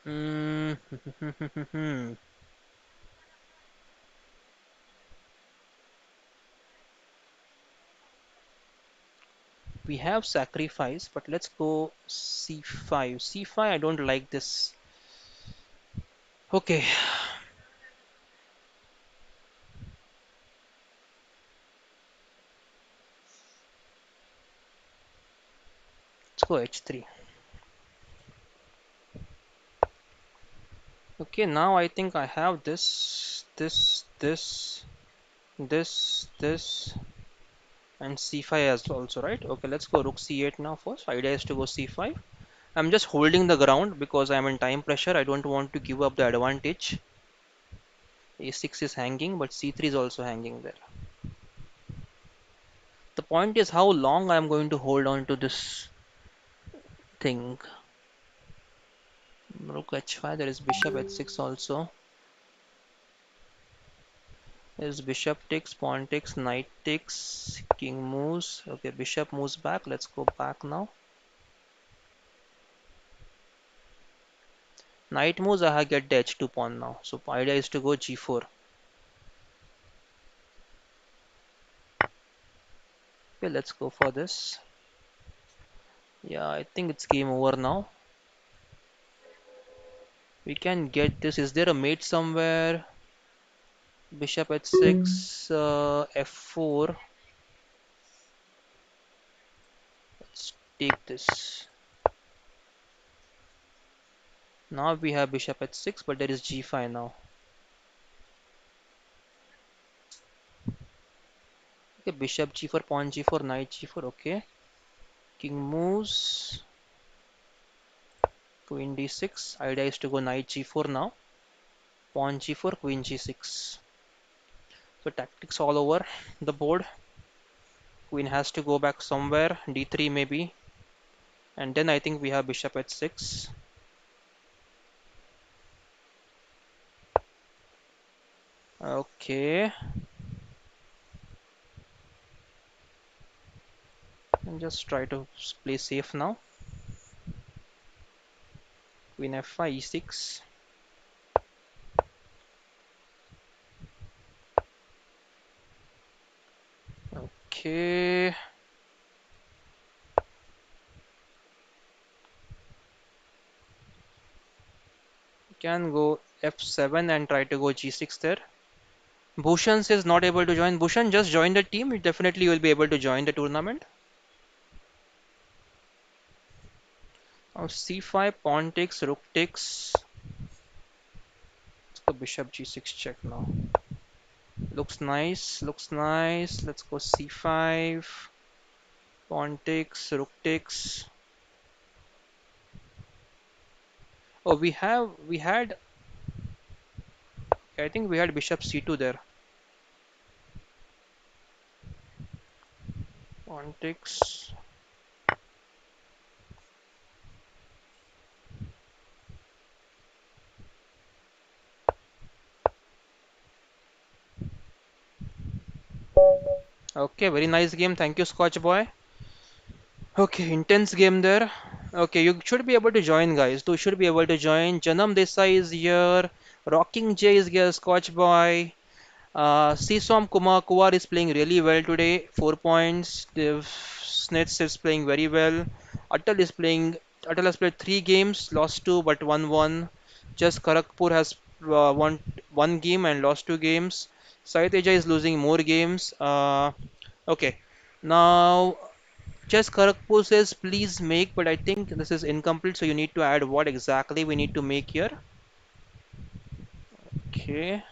Mm. We have sacrifice, but let's go c5. c5, I don't like this. Okay, let's go h3. Okay, now I think I have this, and c5 as also, right? Okay, let's go rook c8 now first. Idea is to go c5. I'm just holding the ground because I'm in time pressure. I don't want to give up the advantage. a6 is hanging, but c3 is also hanging there. The point is how long I'm going to hold on to this thing. Rook h5, there is bishop h6 also. There is bishop takes, pawn takes, knight takes, king moves. Okay, bishop moves back. Let's go back now. Knight moves, I get the h2 pawn now. So idea is to go g4. Okay, let's go for this. Yeah, I think it's game over now. We can get this. Is there a mate somewhere? Bishop at 6, f4. Let's take this. Now we have bishop at 6, but there is g5 now. Okay, bishop g4, pawn g4, knight g4. Okay, king moves, queen d6. Idea is to go knight g4 now. Pawn g4, queen g6. So tactics all over the board. Queen has to go back somewhere, d3 maybe. And then I think we have bishop at 6. Okay, and just try to play safe now. Queen f5, e6. Okay, can go f7 and try to go g6 there. Bhushan is not able to join. Bhushan, just join the team. You definitely will be able to join the tournament. Now c5, pawn takes, rook takes. Let's go bishop g6 check now. Looks nice, looks nice. Let's go c5, pawn takes, rook takes. Oh, we had, I think we had bishop c2 there. Pawn takes. Okay, very nice game. Thank you, Scotch boy. Okay, intense game there. Okay, you should be able to join, guys. You should be able to join. Janam Desai is here. Rocking J is here. Scotch boy. Sisom Kumar Kuwar is playing really well today. 4 points. Dev Snits is playing very well. Atal is playing. Atal has played 3 games, lost two but won one. Just Kharagpur has won one game and lost 2 games. Sai Teja is losing more games. Okay, now just Kharagpur says please make, but I think this is incomplete, so you need to add what exactly we need to make here. Okay,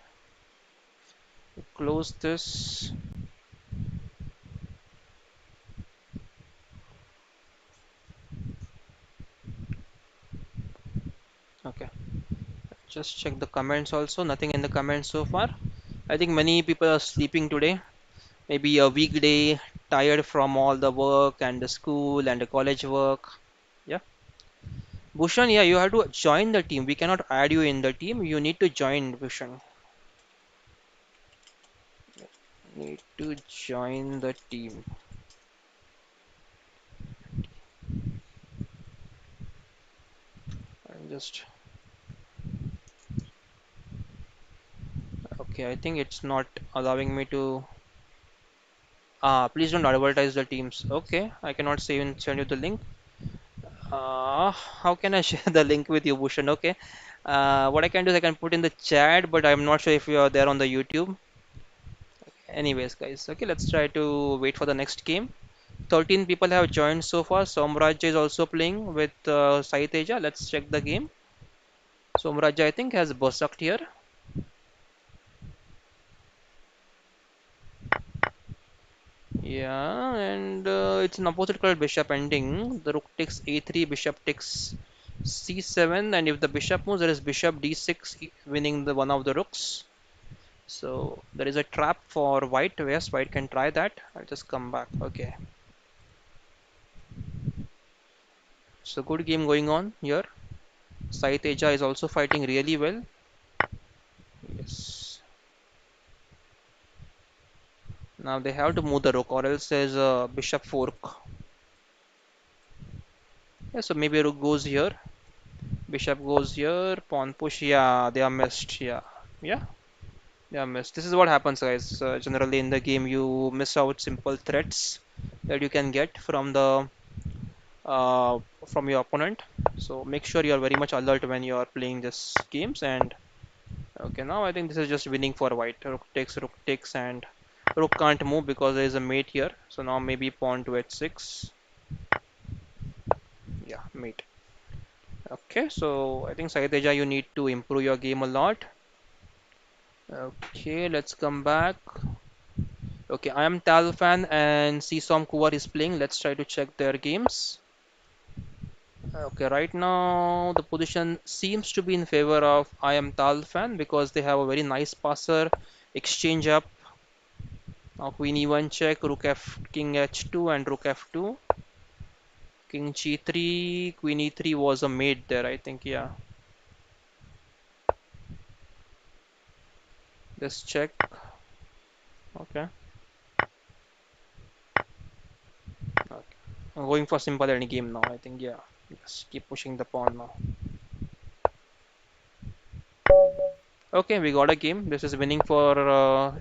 close this. Okay. Just check the comments also. Nothing in the comments so far. I think many people are sleeping today. Maybe a weekday, tired from all the work and the school and the college work. Yeah. Bhushan, yeah, you have to join the team. We cannot add you in the team. You need to join, Bhushan. Need to join the team. I'm just okay. I think it's not allowing me to. Please don't advertise the teams. Okay, I cannot send you the link. How can I share the link with you, Bhushan? Okay. What I can do is I can put in the chat, but I'm not sure if you are there on the YouTube. Anyways, guys, okay, let's try to wait for the next game. 13 people have joined so far. Somraj is also playing with Sai Teja. Let's check the game. Somraj, I think, has berserked here. Yeah, and it's an opposite colored bishop ending. The rook takes a3, bishop takes c7, and if the bishop moves, there is bishop d6 winning the one of the rooks. So there is a trap for white. Yes, white can try that. I'll just come back. Okay. So good game going on here. Sai Teja is also fighting really well. Yes. Now they have to move the rook or else there's a bishop fork. Yeah, so maybe rook goes here. Bishop goes here. Pawn push. Yeah, they are missed. Yeah. Yeah. Yeah, miss. This is what happens, guys. Generally in the game, you miss out simple threats that you can get uh, from your opponent. So make sure you are very much alert when you are playing this games. And okay, now I think this is just winning for white. Rook takes, and rook can't move because there is a mate here. So now maybe pawn to h6. Yeah, mate. Okay, so I think Saiteja, you need to improve your game a lot. Okay, let's come back. Okay, I am Tal fan and Seesom Kuwar is playing. Let's try to check their games. Okay, right now the position seems to be in favor of I am Tal fan because they have a very nice passer, exchange up. Now Queen E1 check, Rook F, King H2 and Rook F2. King G3, Queen E3 was a mate there, I think. Yeah, let's check. Okay, okay. I'm going for simple any game now, I think. Yeah, just keep pushing the pawn now. Okay, we got a game. This is winning for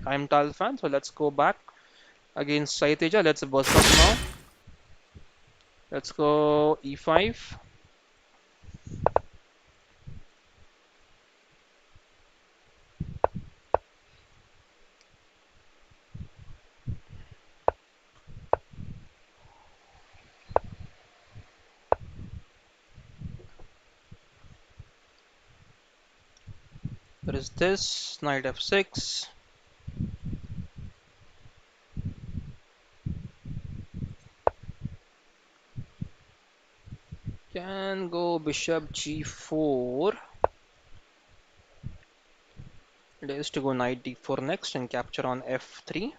I'm Tal fan. So let's go back against Saiteja. Let's bust up now. Let's go E5. There is this knight F6. Can go bishop G4. It is to go knight D4 next and capture on F3.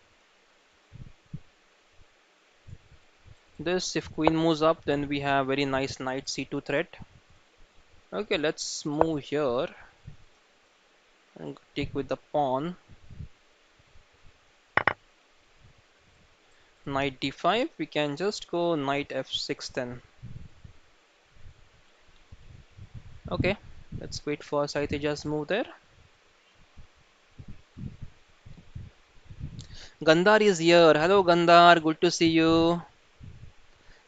This, if queen moves up, then we have very nice knight C2 threat. Okay, let's move here and take with the pawn. Knight D5. We can just go knight F6 then. Okay, let's wait for Saiteja's move there. Gandhar is here. Hello Gandhar, good to see you.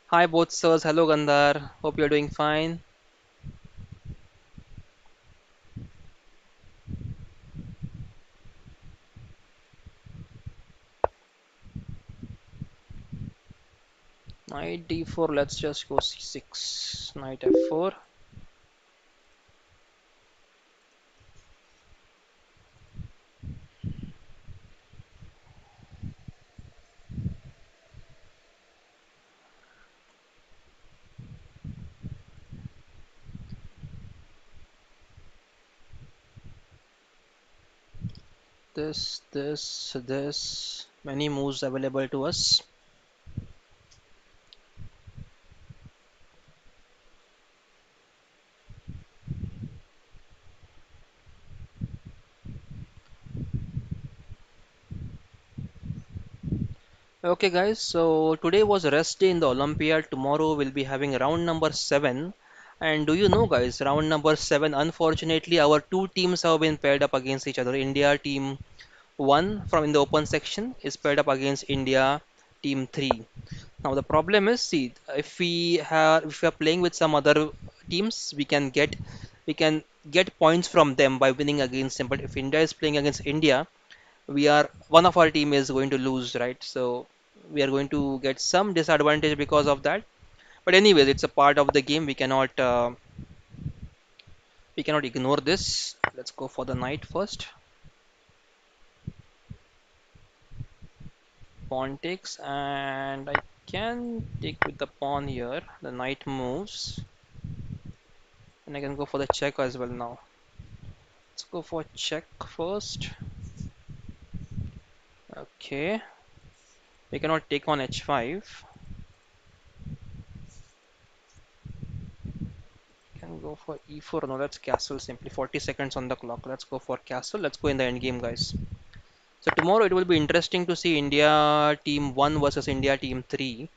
Hi both sirs. Hello Gandhar. Hope you're doing fine. Knight D4. Let's just go C6. Knight F4. This. Many moves available to us. Okay, guys, so today was rest day in the Olympiad. Tomorrow we'll be having round number 7. And do you know, guys, round number 7, unfortunately, our two teams have been paired up against each other. India team 1 from in the open section is paired up against India team 3. Now the problem is, see, if we are playing with some other teams, we can get points from them by winning against them. But if India is playing against India, we are one of our team is going to lose, right? So we are going to get some disadvantage because of that. But anyways, it's a part of the game. We cannot ignore this. Let's go for the knight first. Pawn takes, and I can take with the pawn here. The knight moves, and I can go for the check as well now. Let's go for check first. Okay, we cannot take on h5. Can go for e4. No, that's castle simply. 40 seconds on the clock. Let's go for castle. Let's go in the end game, guys. So tomorrow it will be interesting to see India team 1 versus India team 3.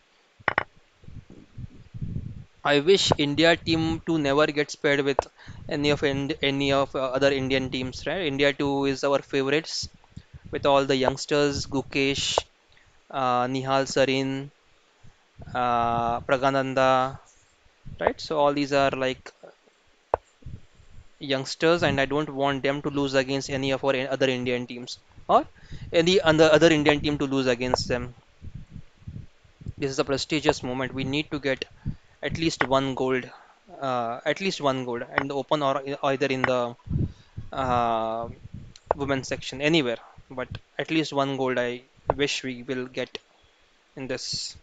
I wish India team 2 never gets paired with any of other Indian teams, right? India 2 is our favorites. with all the youngsters, Gukesh, Nihal Sarin, Pragananda, right? So all these are like youngsters, and I don't want them to lose against any of our other Indian teams or any other Indian team to lose against them. This is a prestigious moment. We need to get at least one gold in the open or either in the uh, women's section, anywhere. But at least one gold I wish we will get in this.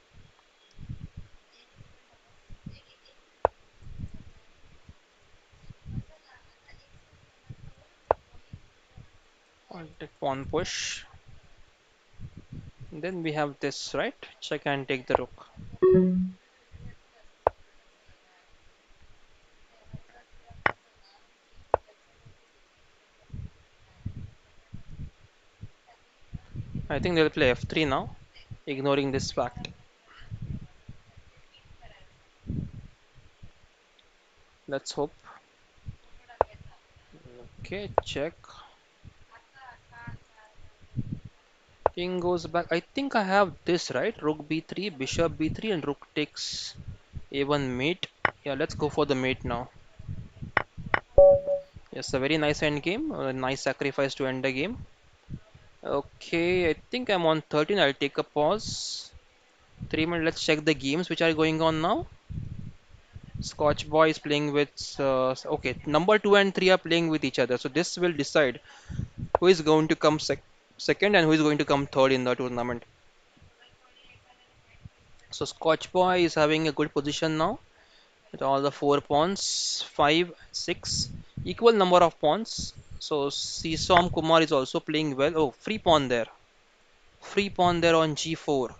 Pawn push. Then we have this, right? Check and take the rook. I think they'll play f3 now, ignoring this fact. Let's hope. Okay, check. King goes back. I think I have this, right? Rook b3, bishop b3, and rook takes a1 mate. Yeah, let's go for the mate now. Yes, a very nice end game. A nice sacrifice to end the game. Okay, I think I'm on 13. I'll take a pause. 3 minutes. Let's check the games which are going on now. Scotch Boy is playing with. Okay, number 2 and 3 are playing with each other. So this will decide who is going to come second and who is going to come third in the tournament. So Scotch Boy is having a good position now with all the four pawns, 5, 6, equal number of pawns. So Sisom Kumar is also playing well. Oh, free pawn there. Free pawn there on g4.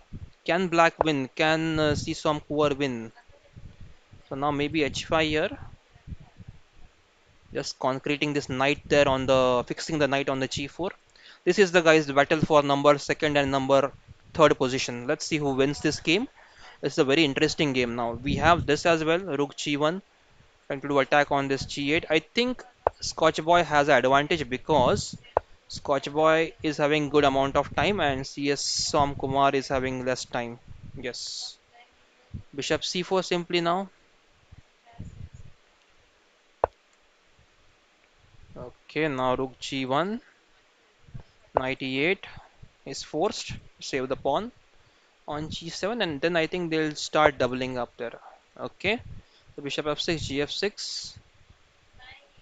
Can black win? Can Sisom Kumar win? So now maybe h5 here. Just concreting this knight there on the fixing the knight on the g4. This is the guys battle for number second and number third position. Let's see who wins this game. It's a very interesting game now. We have this as well, rook g1, trying to do attack on this g8. I think Scotch Boy has an advantage because Scotch Boy is having good amount of time and CS Som Kumar is having less time. Yes. Bishop c4 simply now. Okay, now rook g1, knight e8 is forced to save the pawn on g7, and then I think they'll start doubling up there. Okay, so bishop f6, gf6,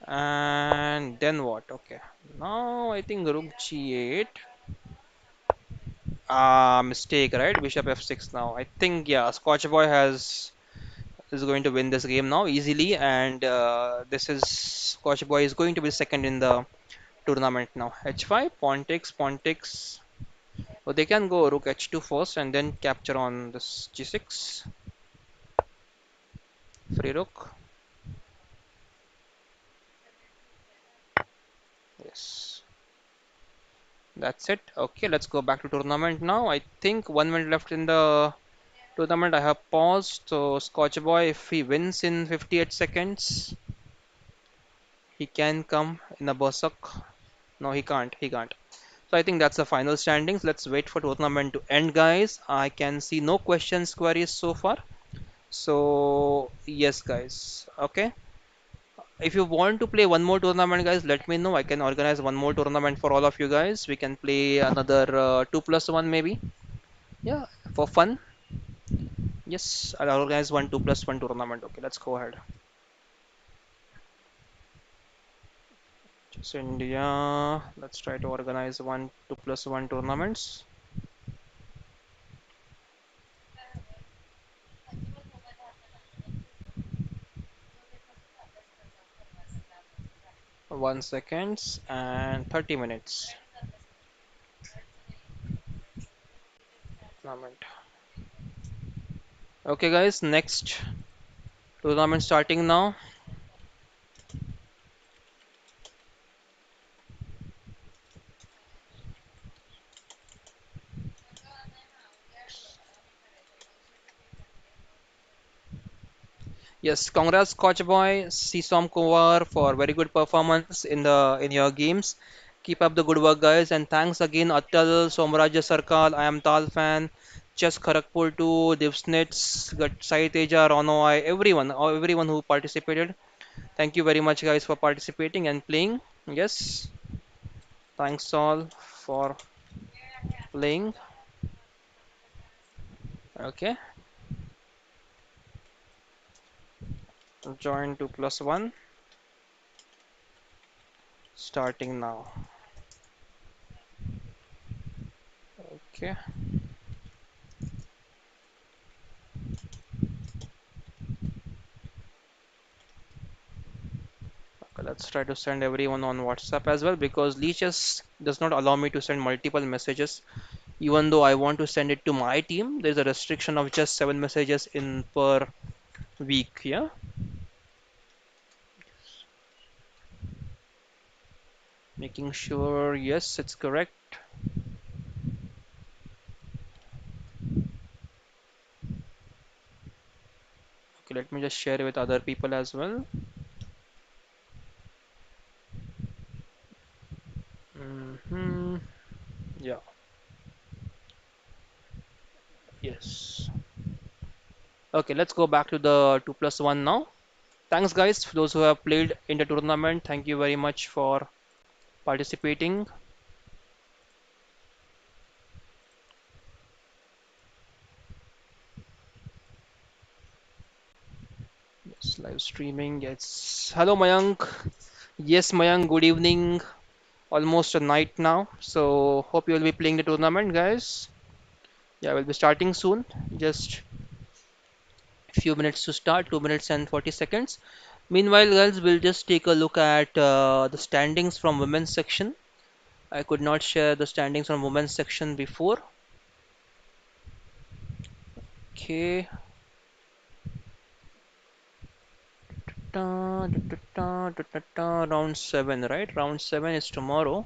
and then what? Okay, now I think rook g8. Ah, mistake, right? Bishop f6 now. I think yeah, Scotch Boy has is going to win this game now easily, and this is Scotch Boy is going to be second in the tournament now. h5, pawn takes, pawn takes. So they can go rook h2 first and then capture on this g6. Free rook. Yes. That's it. Okay, let's go back to tournament now. I think 1 minute left in the tournament. I have paused. So Scotch Boy, if he wins in 58 seconds, he can come in a berserk. No, he can't. He can't. So I think that's the final standings. Let's wait for tournament to end, guys. I can see no questions, queries so far. So yes, guys. Okay. If you want to play one more tournament, guys, let me know. I can organize one more tournament for all of you guys. We can play another 2+1 maybe. Yeah, for fun. Yes, I'll organize one 2+1 tournament. Okay, let's go ahead. Just India. Let's try to organize one 2+1 tournaments. One seconds and 30 minutes. Tournament. Okay, guys, next tournament starting now. Yes, congrats, Coach Boy, Sisom Kumar for very good performance in your games. Keep up the good work, guys. And thanks again, Atal, Somraja Sarkar. I am Tal fan. Chess Kharagpur too, Divsnits, Sai Teja, Ronoy, everyone who participated. Thank you very much, guys, for participating and playing. Yes, thanks all for playing. Okay, join 2+1, starting now. Okay, let's try to send everyone on WhatsApp as well because Leeches does not allow me to send multiple messages. Even though I want to send it to my team, there's a restriction of just 7 messages in per week. Yeah, making sure, yes, it's correct. Okay, let me just share with other people as well. Hmm. Yeah, yes. Okay, let's go back to the 2+1 now. Thanks, guys, for those who have played in the tournament. Thank you very much for participating. Yes, live streaming. Yes. Hello, Mayank. Yes, Mayank, good evening. Almost a night now. So, hope you will be playing the tournament, guys. Yeah, we'll be starting soon. Just a few minutes to start, 2 minutes and 40 seconds. Meanwhile, guys, we'll just take a look at the standings from women's section. I could not share the standings from women's section before. Okay. Round 7, right? Round 7 is tomorrow.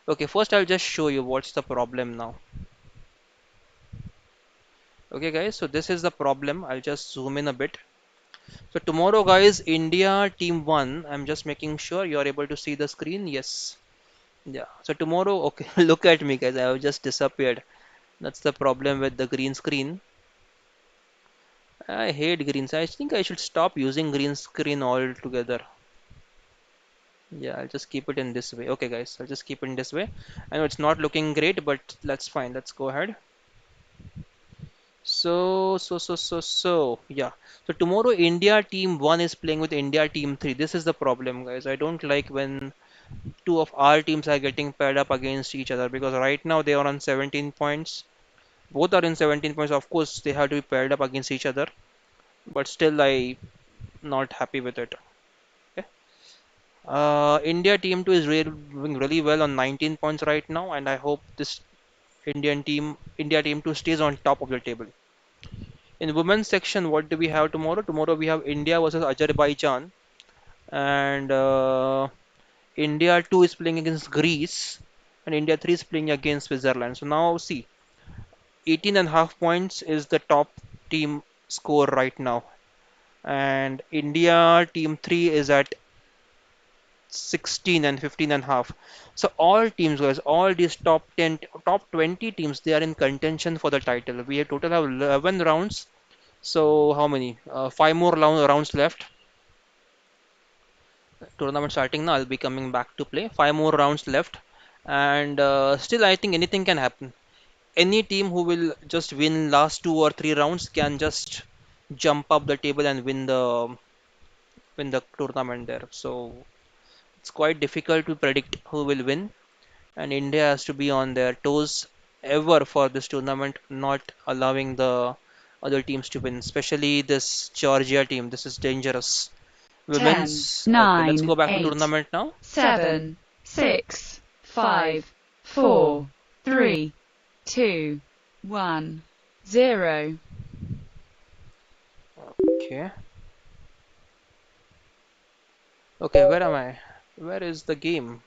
Okay, first I'll just show you what's the problem now. Okay, guys, so this is the problem. I'll just zoom in a bit. So tomorrow, guys, India team 1. I'm just making sure you're able to see the screen. Yes. Yeah. So tomorrow, okay, look at me, guys. I have just disappeared. That's the problem with the green screen. I hate greens. I think I should stop using green screen altogether. Yeah, I'll just keep it in this way. Okay, guys, I'll just keep it in this way. I know it's not looking great, but that's fine. Let's go ahead. Yeah. So tomorrow India team 1 is playing with India team 3. This is the problem, guys. I don't like when two of our teams are getting paired up against each other because right now they are on 17 points. Both are in 17 points. Of course, they have to be paired up against each other, but still I not happy with it. Okay. India team 2 is doing really well on 19 points right now, and I hope this India team 2 stays on top of the table. In women's section, what do we have tomorrow? Tomorrow we have India versus Azerbaijan, and India 2 is playing against Greece, and India 3 is playing against Switzerland. So now see, 18.5 points is the top team score right now, and India team 3 is at 16 and 15 and a half. So all teams, guys, all these top 10, top 20 teams, they are in contention for the title. We have total have 11 rounds. So how many? Five more rounds left. Tournament starting now. I'll be coming back to play. Five more rounds left, and still I think anything can happen. Any team who will just win last 2 or 3 rounds can just jump up the table and win the tournament there. So it's quite difficult to predict who will win, and India has to be on their toes ever for this tournament, not allowing the other teams to win, especially this Georgia team. This is dangerous. 10, Women's. Okay, let's 9, go back to 8, tournament now. 7, 6, 5, 4, 3, 2, 1, 0. Okay. Okay, where am I? Where is the game?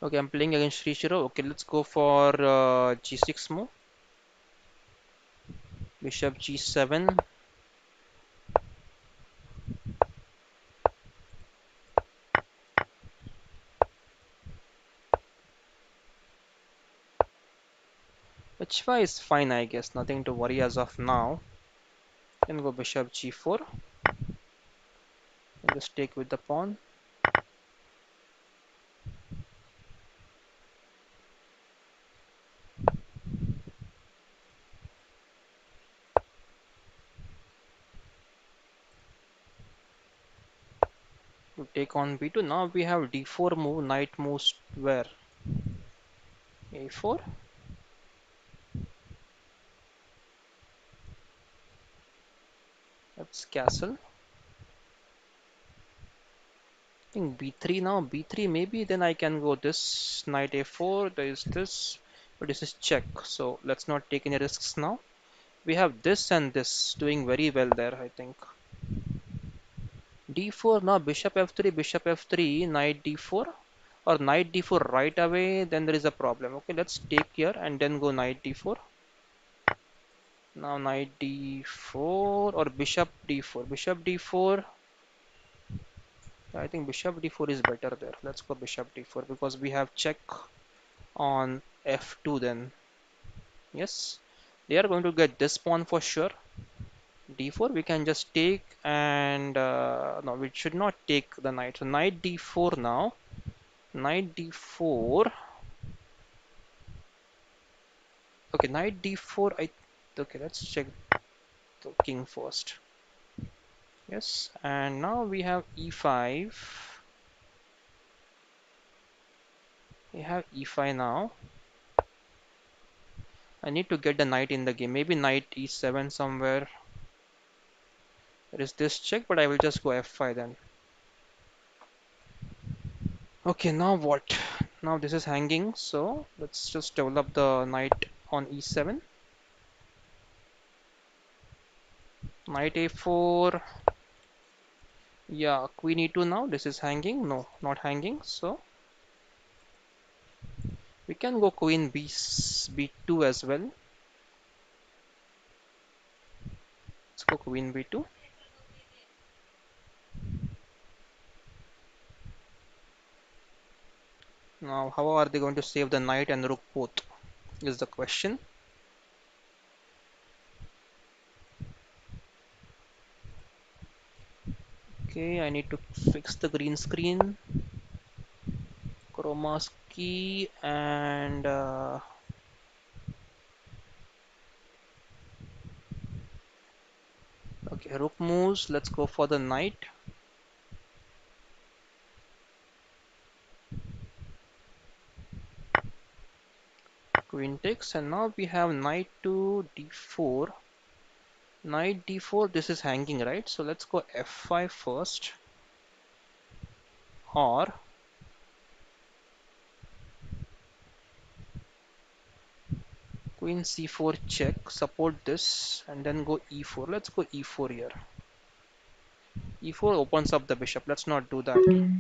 Okay, I'm playing against Sri Shiro. Okay, let's go for G6 move. Bishop G7. H5 is fine, I guess. Nothing to worry as of now. Can go bishop g4 and just take with the pawn. To take on b2. Now we have d4 move. Knight moves where? a4. That's castle. I think b3 now. b3 maybe. Then I can go this. Knight a4. There is this. But this is check. So let's not take any risks now. We have this and this doing very well there, I think. d4 now. Bishop f3. Bishop f3. Knight d4. Or knight d4 right away. Then there is a problem. Okay, let's take here and then go knight d4. Now knight d4 or bishop d4. Bishop d4. I think bishop d4 is better there. Let's go bishop d4 because we have check on f2 then. Yes, they are going to get this pawn for sure. d4 we can just take and no, we should not take the knight. So knight d4 now. Knight d4. Okay, knight d4. Okay, let's check the king first. Yes, and now we have e5. We have e5 now. I need to get the knight in the game. Maybe knight e7 somewhere. There is this check, but I will just go f5 then. Okay, now what? Now this is hanging, so let's just develop the knight on e7. Knight a4. Yeah, queen e2 now. This is hanging. No, not hanging. So we can go queen b2 as well. Let's go queen b2. Now, how are they going to save the knight and rook both? Is the question. Okay, I need to fix the green screen. Chroma key and okay, rook moves. Let's go for the knight. Queen takes, and now we have knight to d4. Knight d4. This is hanging, right? So let's go f5 first, or queen c4 check. Support this, and then go e4. Let's go e4 here. e4 opens up the bishop. Let's not do that. Let's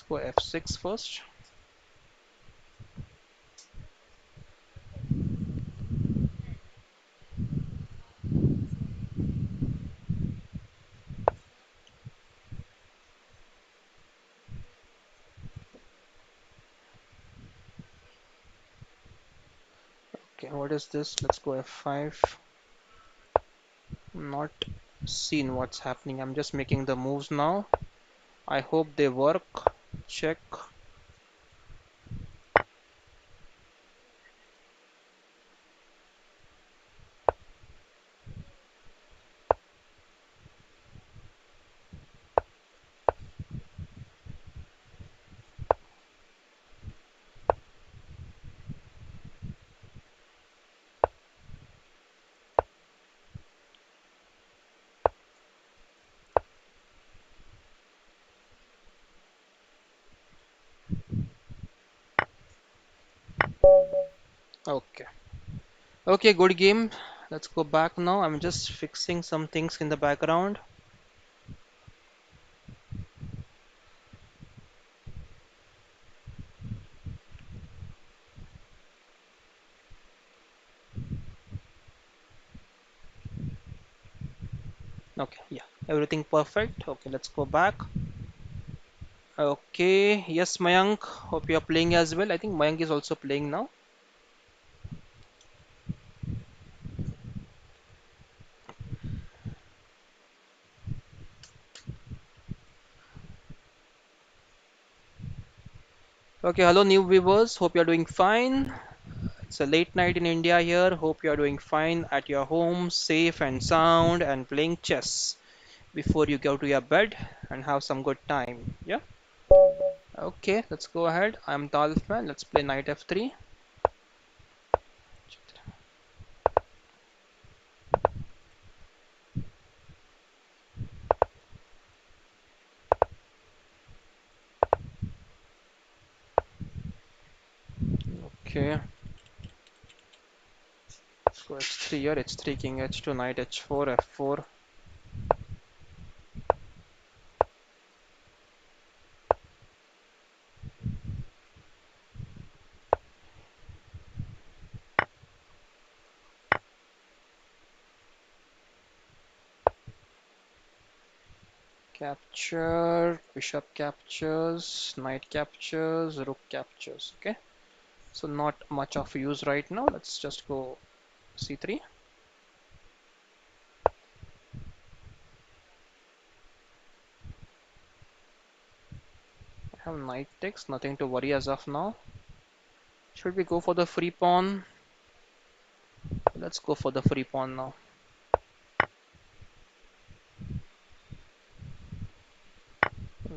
go f6 first. Okay, what is this? Let's go f5. Not seen what's happening. I'm just making the moves now. I hope they work. Check. Okay. Okay, good game. Let's go back now. I'm just fixing some things in the background. Okay, yeah, everything perfect. Okay, let's go back. Okay, yes, Mayank. Hope you're playing as well. I think Mayank is also playing now. Okay, hello new viewers. Hope you're doing fine. It's a late night in India here. Hope you're doing fine at your home, safe and sound, and playing chess before you go to your bed and have some good time. Yeah? Okay, let's go ahead. I'm Talfman. Let's play knight f3. Okay, let's go h3 here. h3 king h2 knight h4 f4. Capture, bishop captures, knight captures, rook captures. Okay, so not much of use right now. Let's just go c3. I have knight takes, nothing to worry as of now. Should we go for the free pawn? Let's go for the free pawn now.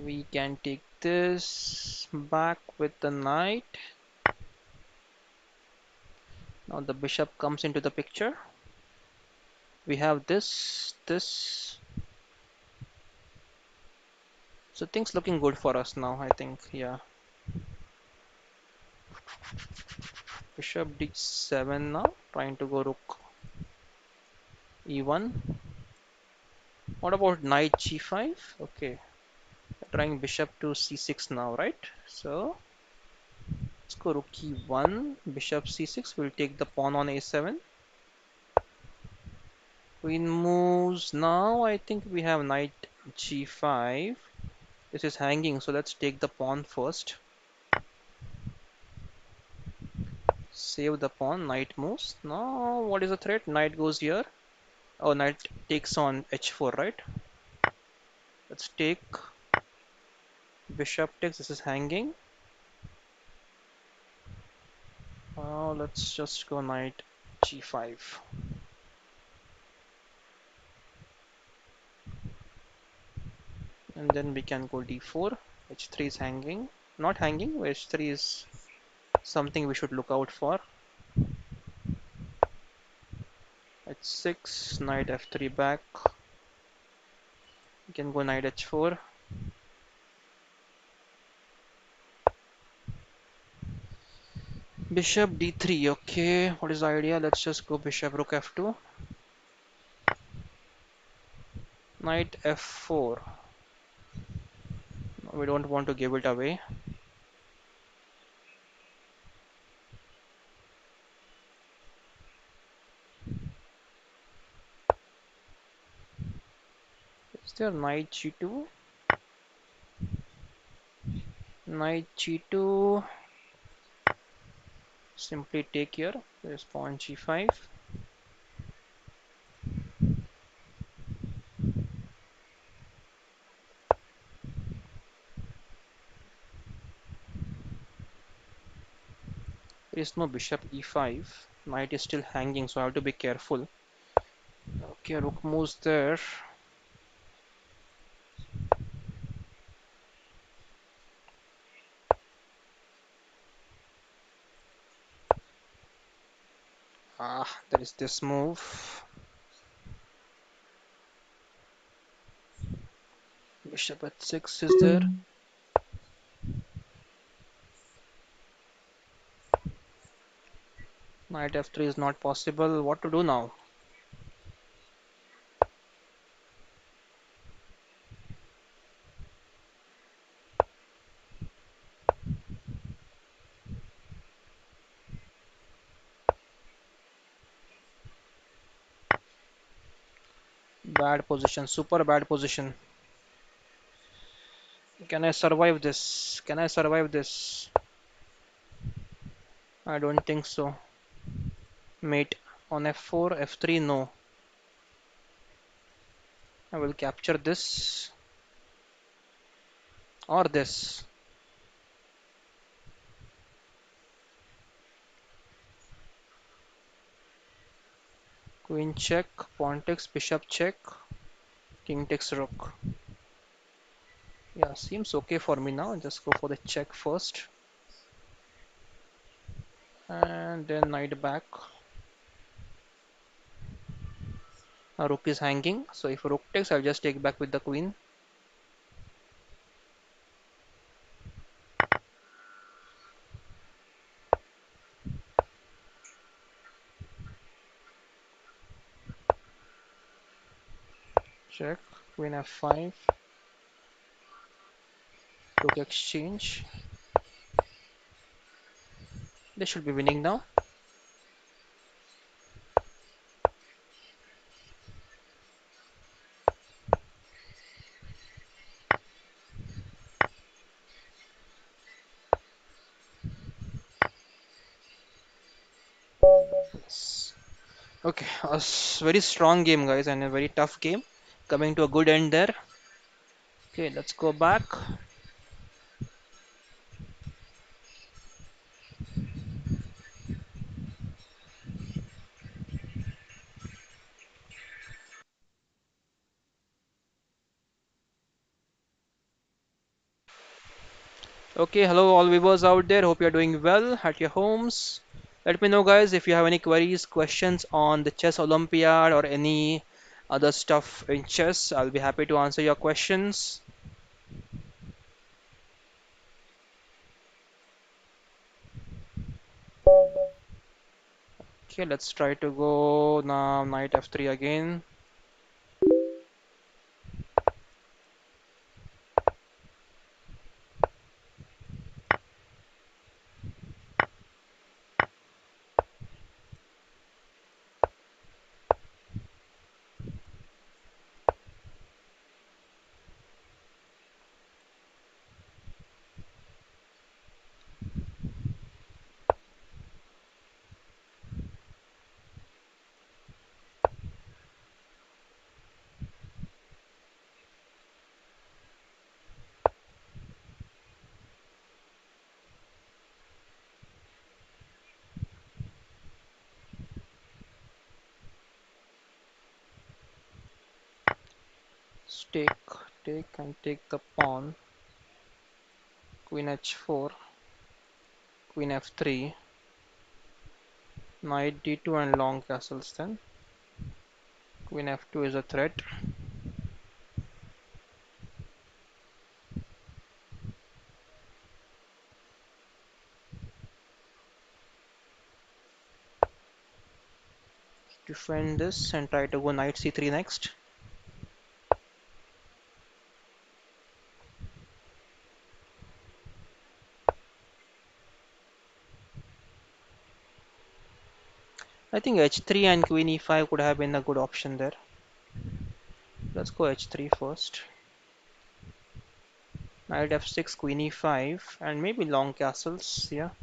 We can take this back with the knight. Now the bishop comes into the picture. We have this. So things looking good for us now, I think. Yeah. Bishop d7 now, trying to go rook e1. What about knight g5? Okay, trying bishop to c6 now, right? So let's go rook e1, bishop c6. We'll take the pawn on a7. Queen moves. Now I think we have knight g5. This is hanging, so let's take the pawn first. Save the pawn. Knight moves. Now what is the threat? Knight goes here. Oh, knight takes on h4, right? Let's take. Bishop takes. This is hanging. Let's just go knight g5. And then we can go d4. h3 is hanging. Not hanging. h3 is something we should look out for. h6. Knight f3 back. We can go knight h4. Bishop d3. Okay, what is the idea? Let's just go bishop rook f2. Knight f4. We don't want to give it away. Is there knight g2? Knight g2. Simply take here. There's pawn g5. There is no bishop e5. Knight is still hanging, so I have to be careful. Okay, rook moves there. There is this move. Bishop at 6 is there. Knight f3 is not possible. What to do now? Bad position, super bad position. Can I survive this? Can I survive this? I don't think so. Mate on f4, f3, no. I will capture this or this. Queen check, pawn takes, bishop check, king takes rook. Yeah, seems okay for me now. Just go for the check first. And then knight back. Rook is hanging. So if rook takes, I'll just take back with the queen. Check. Queen f5. Rook exchange. They should be winning now. Yes. Okay, very strong game, guys, and a very tough game. Coming to a good end there. Okay, let's go back. Okay, hello all viewers out there. Hope you're doing well at your homes. Let me know, guys, if you have any queries, questions on the chess Olympiad or any other stuff in chess. I'll be happy to answer your questions. Okay, let's try to go now. Knight f3 again. Take and take the pawn. Queen h4, queen f3, knight d2 and long castles then. Queen f2 is a threat. Defend this and try to go knight c3 next. I think h3 and queen e5 could have been a good option there. Let's go h3 first. Knight f6, queen e5, and maybe long castles. Yeah, yeah.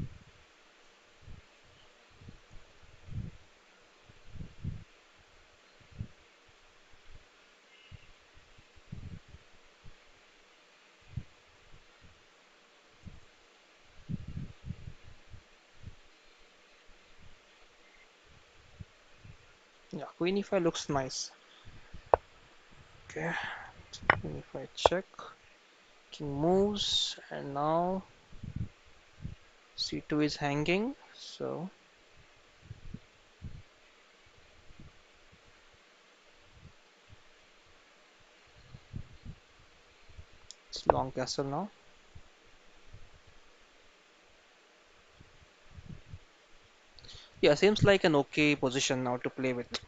Queen e5 looks nice. Okay, queen e5 check. King moves, and now c2 is hanging. So it's long castle now. Yeah, seems like an okay position now to play with.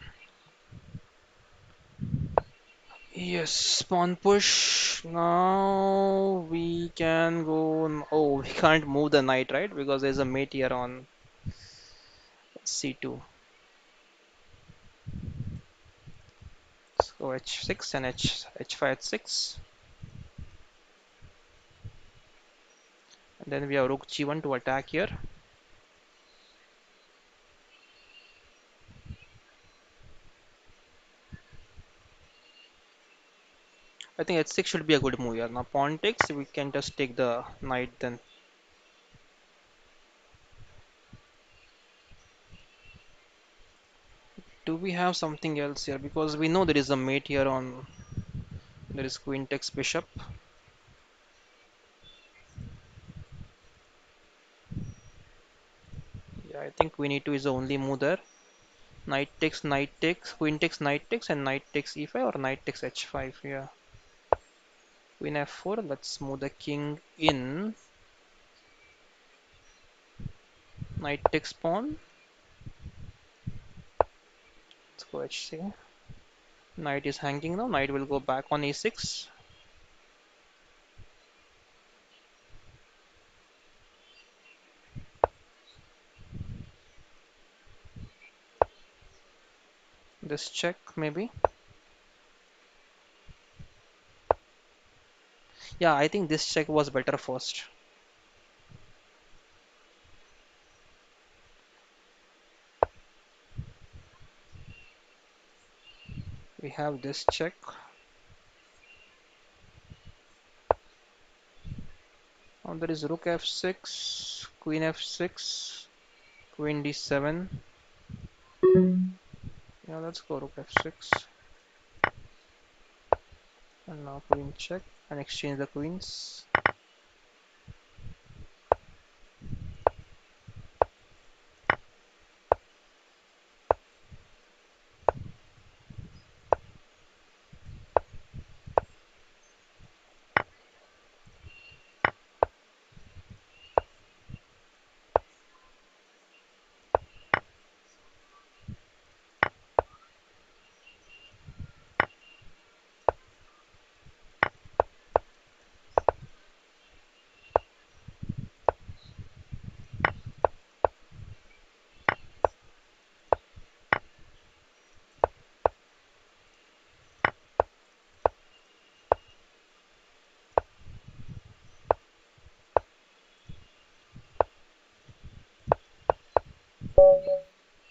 Yes, pawn push. Now we can go. Oh, we can't move the knight, right? Because there's a mate here on c2. So h6 and h5 h6. And then we have rook g1 to attack here. I think h6 should be a good move here. Now pawn takes, we can just take the knight then. do we have something else here? Because we know there is a mate here on. There is queen takes bishop. Yeah, I think queen e2 is the only move there. Knight takes, queen takes, knight takes, and knight takes e5 or knight takes h5. Yeah, queen f4. Let's move the king in. Knight takes pawn. Let's go h6. Knight is hanging now. Knight will go back on a6. This check maybe. Yeah, I think this check was better first. We have this check. Now there is rook f6, queen f6, queen d7. Yeah, let's go rook f6. And now queen check and exchange the queens.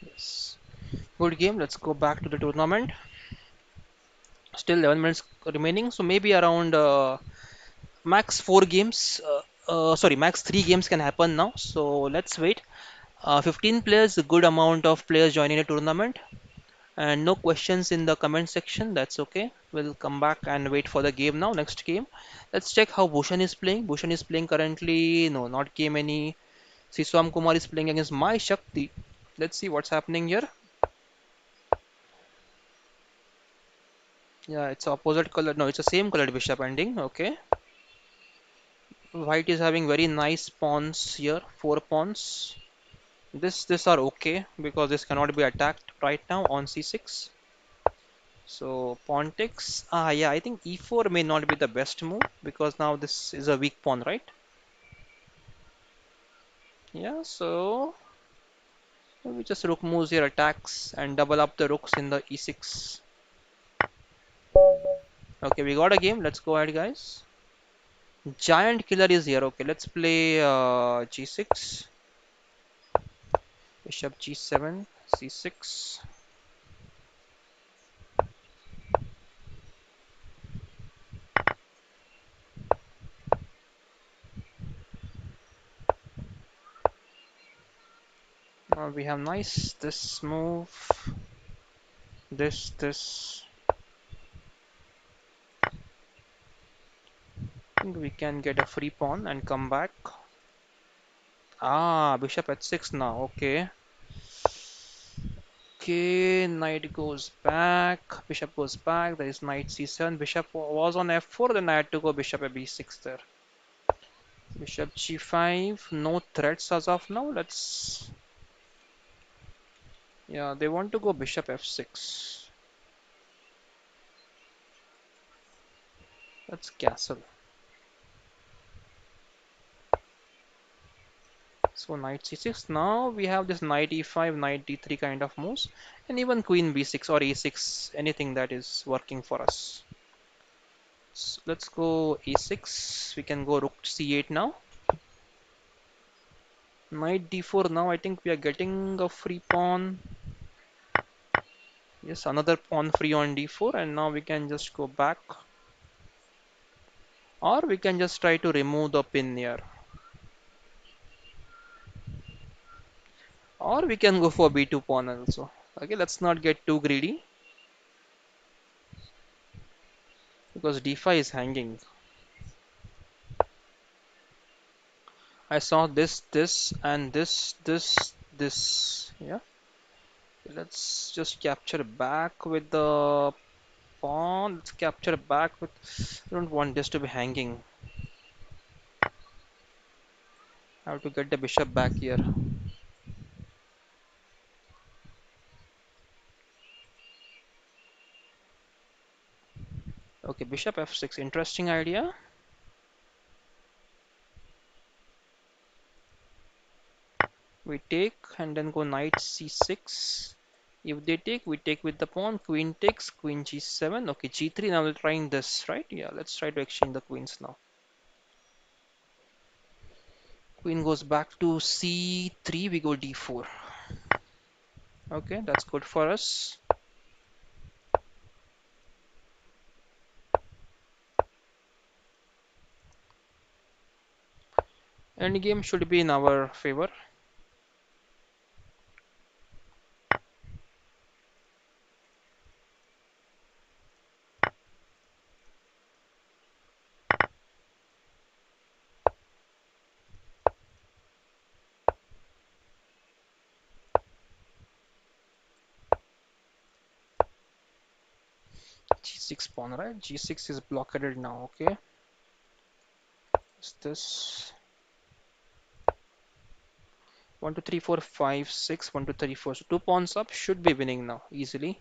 Yes. Good game. Let's go back to the tournament. Still 11 minutes remaining, so maybe around max 4 games. Sorry, max 3 games can happen now. So let's wait. 15 players, a good amount of players joining the tournament. And no questions in the comment section. That's okay. We'll come back and wait for the game now. Next game. Let's check how Bhushan is playing. Bhushan is playing currently. No, not game any. Siswam Kumar is playing against my Shakti. Let's see what's happening here. Yeah, it's opposite color. No, it's the same colored bishop ending. Okay. White is having very nice pawns here. 4 pawns. This are okay because this cannot be attacked right now on c6. So pawn takes. Ah, yeah, I think e4 may not be the best move because now this is a weak pawn, right? Yeah, so we just rook moves here, attacks and double up the rooks in the e6. Okay, we got a game. Let's go ahead, guys. Giant killer is here. Okay, let's play g6, bishop g7, c6. Now we have nice this move, this. I think we can get a free pawn and come back. Ah, bishop h6 now. Okay. Okay, knight goes back, bishop goes back. There is knight c7. Bishop was on f4, then I had to go bishop at b6 there. Bishop g5. No threats as of now. Let's. Yeah, they want to go bishop f6. Let's castle. So knight c6. Now we have this knight e5, knight d3 kind of moves, and even queen b6 or a6, anything that is working for us. So let's go a6. We can go rook c8 now. Knight d4. Now I think we are getting a free pawn. Yes, another pawn free on d4, and now we can just go back, or we can just try to remove the pin here, or we can go for b2 pawn also. Okay, let's not get too greedy because d5 is hanging. I saw this, and this. Yeah. Let's just capture back with the pawn. Let's capture back with. I don't want this to be hanging. I have to get the bishop back here. Okay, bishop f6. Interesting idea. We take and then go knight c6. If they take, we take with the pawn. Queen takes, queen g7. Okay, g3. Now we're trying this, right? Yeah, let's try to exchange the queens now. Queen goes back to c3. We go d4. Okay, that's good for us. Endgame should be in our favor. G6 pawn, right? G6 is blockaded now. Okay, is this 1 2 3 4 5 6 1 2 3 4? So two pawns up should be winning now easily.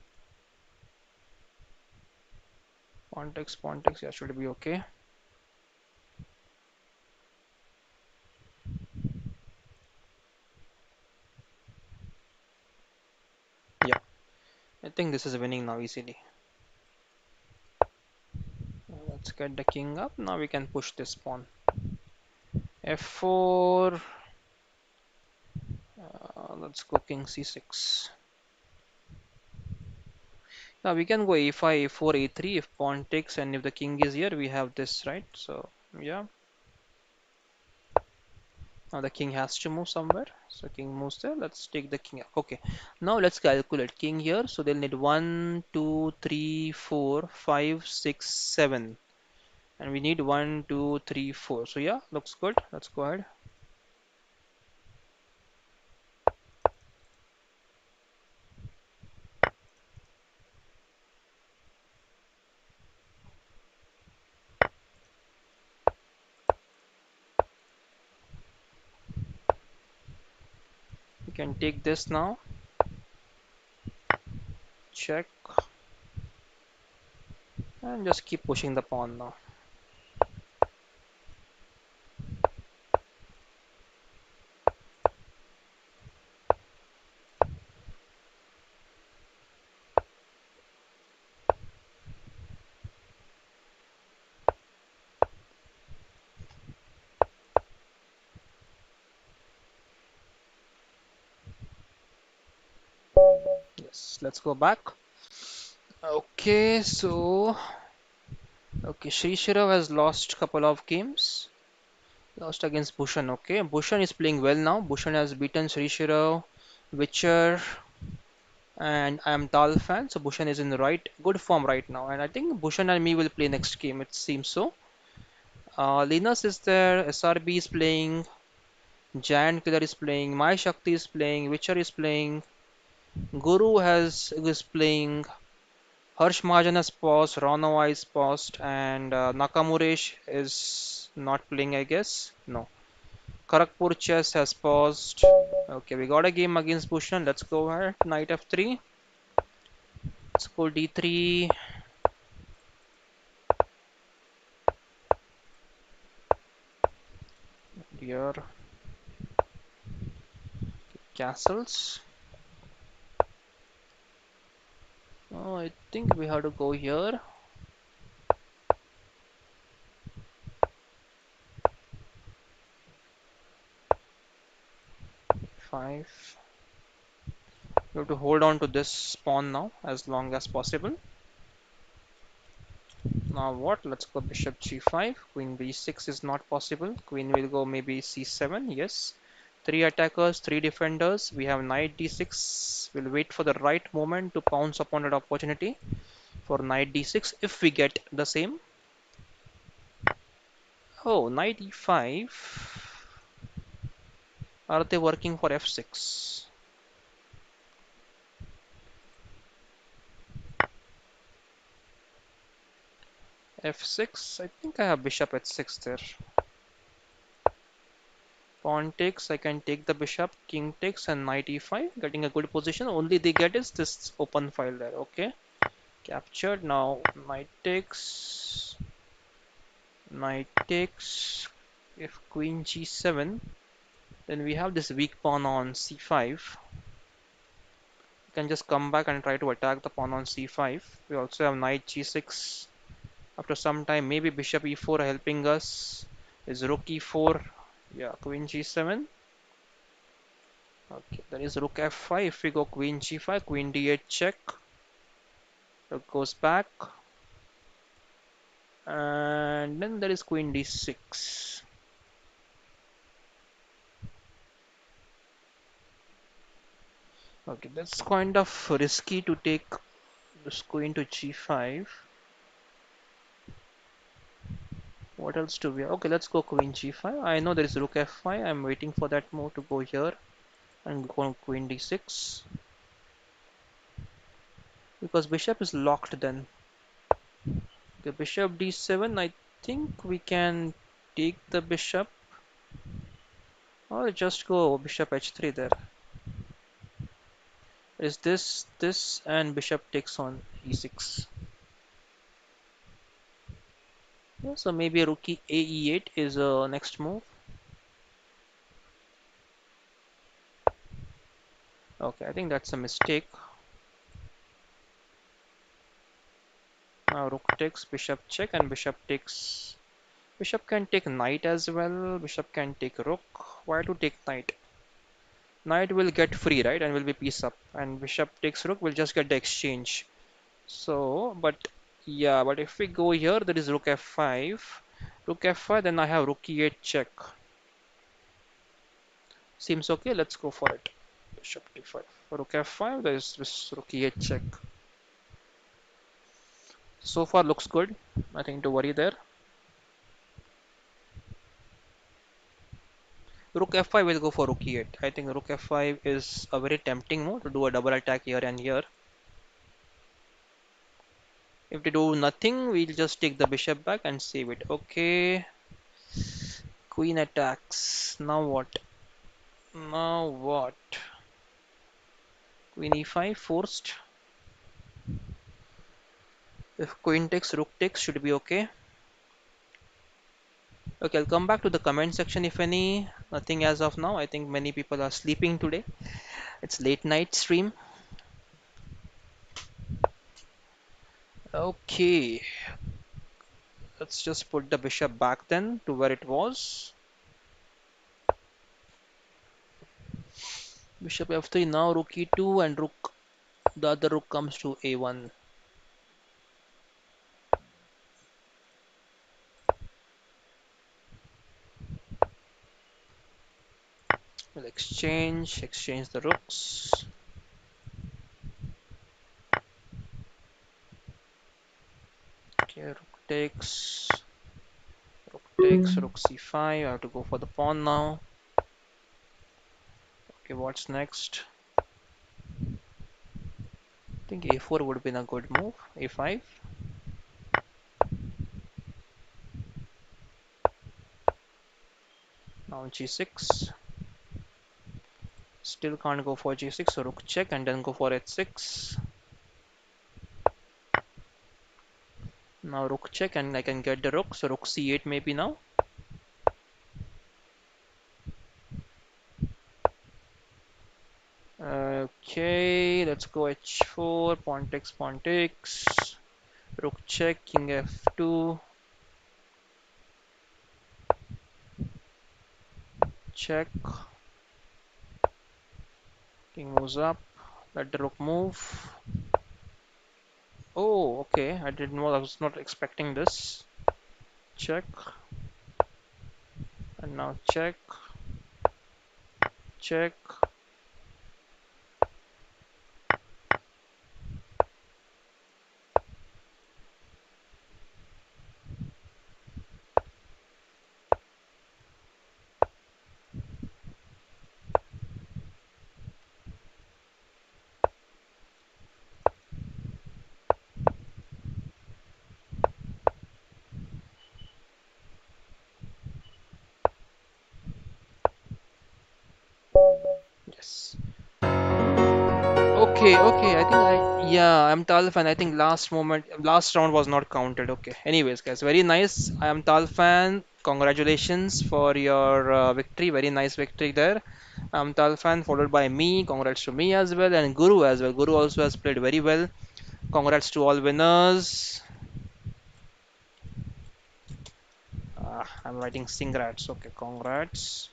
Pawn takes, yeah, should be okay. Yeah, I think this is winning now easily. Let's get the king up. Now we can push this pawn. F4. Let's go king c6. Now we can go a5, a4, a3 if pawn takes, and if the king is here, we have this, right? So yeah. Now the king has to move somewhere. So king moves there. Let's take the king up. Okay. Now let's calculate king here. So they'll need 1, 2, 3, 4, 5, 6, 7. And we need 1, 2, 3, 4. So yeah, looks good. Let's go ahead. We can take this now. Check. And just keep pushing the pawn now. Yes, let's go back. Okay, so Sri Shirav has lost couple of games. Lost against Bhushan. Okay, Bhushan is playing well now. Bhushan has beaten Sri Shirav, Witcher, and I am Tal fan. So Bhushan is in the right good form right now. And I think Bhushan and me will play next game. It seems so. Linus is there. SRB is playing. Giant Killer is playing. My Shakti is playing. Witcher is playing. Guru has is playing. Harsh Mahajan has paused, Ranawa is paused, and Nakamuresh is not playing, I guess. No. Kharagpur Chess has paused. Okay, we got a game against Bhushan. Let's go ahead. Knight f3. Let's go d3. Here, castles. Oh, I think we have to go here. 5. We have to hold on to this pawn now as long as possible. Now what? Let's go bishop g5. Queen b6 is not possible. Queen will go maybe c7. Yes. Three attackers, three defenders. We have knight d6. We'll wait for the right moment to pounce upon that opportunity for knight d6 if we get the same. Oh, knight e5. Are they working for f6? f6. I think I have bishop h6 there. Pawn takes, I can take the bishop, king takes, and knight e5, getting a good position. Only they get is this open file there. Okay, captured. Now knight takes. If queen g7, then we have this weak pawn on c5. You can just come back and try to attack the pawn on c5. We also have knight g6. After some time, maybe bishop e4 helping us. Is rook e4. Yeah, queen g7. Okay, there is rook f5. If we go queen g5, queen d8 check. Rook goes back. And then there is queen d6. Okay, that's kind of risky to take this queen to g5. What else do we have? Okay, let's go queen g5. I know there is rook f5. I'm waiting for that move to go here and go on queen d6 because bishop is locked then. Okay, bishop d7. I think we can take the bishop or just go bishop h3 there. Is this and bishop takes on e6. Yeah, so maybe rook e8 is a next move. Okay, I think that's a mistake. Now rook takes, bishop check, and bishop takes. Bishop can take knight as well. Bishop can take rook. Why to take knight? Knight will get free, right, and will be piece up. And bishop takes rook, we'll just get the exchange. So, but yeah, but if we go here, there is rook f5. Rook f5, then I have rook e8 check. Seems okay, let's go for it. Bishop d5. Rook f5, there is this rook e8 check. So far looks good. Nothing to worry there. Rook f5 will go for rook e8. I think rook f5 is a very tempting move to do a double attack here and here. If they do nothing, we'll just take the bishop back and save it. Okay. Queen attacks. Now what? Now what? Queen e5 forced. If queen takes, rook takes should be okay. Okay, I'll come back to the comment section if any. Nothing as of now. I think many people are sleeping today. It's late night stream. Okay, let's just put the bishop back then to where it was. Bishop f3, now rook e2 and rook, the other rook comes to a1. We'll exchange the rooks. Okay, rook c5. I have to go for the pawn now. Okay, what's next? I think a4 would have been a good move. a5. Now g6. Still can't go for g6, so rook check and then go for h6. Now rook check and I can get the rook, so rook c8 maybe now. Okay, let's go h4, pawn takes, rook check, king f2, check, king moves up, let the rook move. Oh, okay, I didn't know, I was not expecting this. Check, and now check, check. Yes. Okay, okay. I think yeah, I'm Tal fan. I think last round was not counted. Okay. Anyways, guys, very nice. I am Tal fan. Congratulations for your victory. Very nice victory there. I'm Tal fan, followed by me. Congrats to me as well, and Guru as well. Guru also has played very well. Congrats to all winners. I'm writing singrats. Okay, congrats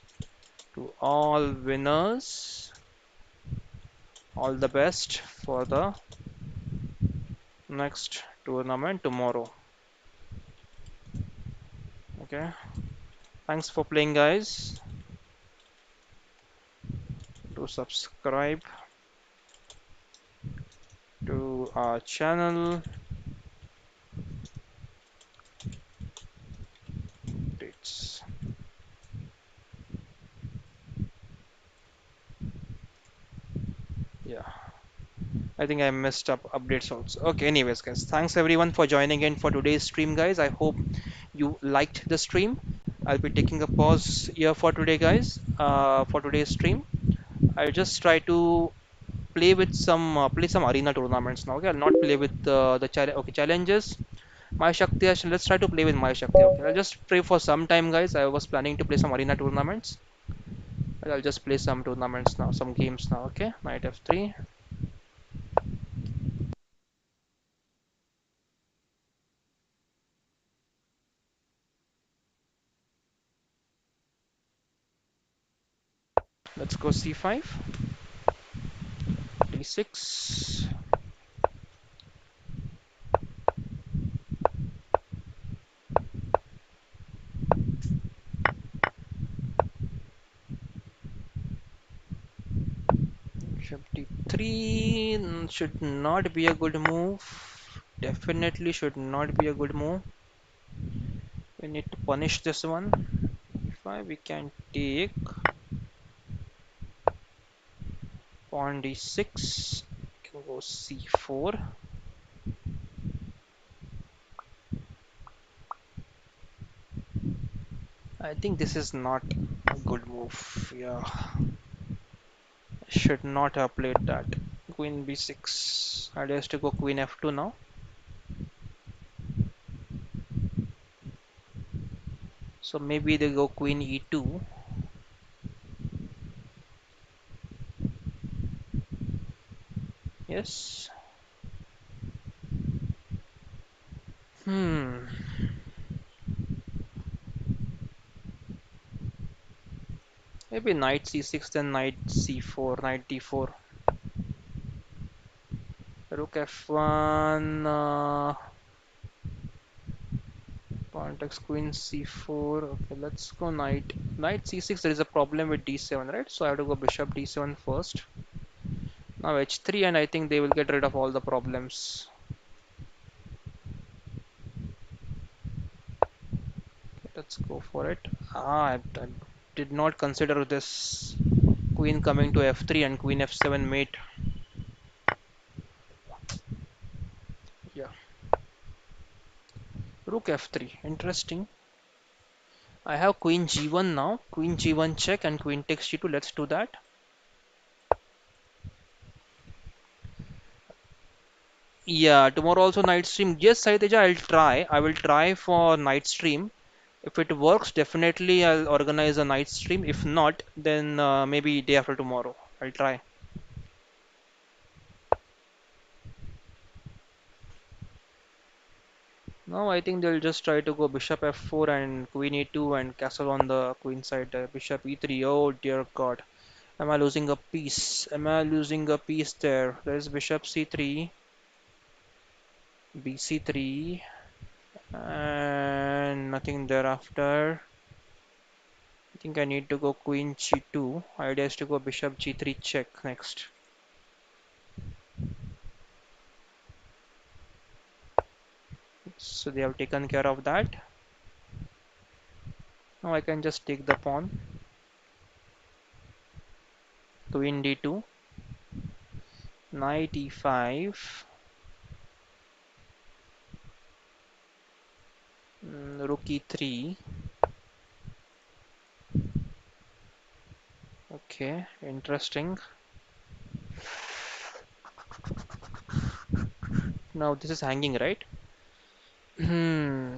to all winners. All the best for the next tournament tomorrow. Okay. Thanks for playing, guys. To subscribe to our channel. Updates. Yeah, I think I messed up updates also. Okay, anyways, guys, thanks everyone for joining in for today's stream, guys. I hope you liked the stream. I'll be taking a pause here for today, guys. For today's stream, I'll just try to play some arena tournaments now. Okay, I'll not play with okay challenges. My Shakti, let's try to play with my Shakti. Okay, I'll just pray for some time, guys. I was planning to play some arena tournaments. I'll just play some tournaments now, some games now. Okay, knight f3. Let's go c5, d6. Bishop d3 should not be a good move. Definitely should not be a good move. We need to punish this one. If we can take pawn d6, can go c4. I think this is not a good move. Yeah, should not have played that. Queen b6. I has to go queen f2 now. So maybe they go queen e2. Yes. Hmm. Maybe knight c6, then knight c4, knight d4. Rook f1. Pawn takes queen c4. Okay, let's go knight. Knight c6. There is a problem with d7, right? So I have to go bishop d7 first. Now h3, and I think they will get rid of all the problems. Let's go for it. I did not consider this queen coming to f3 and queen f7 mate. Yeah. Rook f3. Interesting. I have queen g1 now. Queen g1 check and queen takes g2. Let's do that. Yeah, tomorrow also night stream. Yes, Saiteja, I'll try. I will try for night stream. If it works, definitely I'll organize a night stream. If not, then maybe day after tomorrow. I'll try. No, I think they'll just try to go bishop f4 and queen e2 and castle on the queen side. Bishop e3. Oh dear God. Am I losing a piece? Am I losing a piece there? There's bishop c3, bc3, and nothing thereafter. I think I need to go queen g2. Idea is to go bishop g3 check next. So they have taken care of that. Now I can just take the pawn. Queen d2, knight e5, rook e3. Okay, interesting. Now this is hanging, right? Hmm.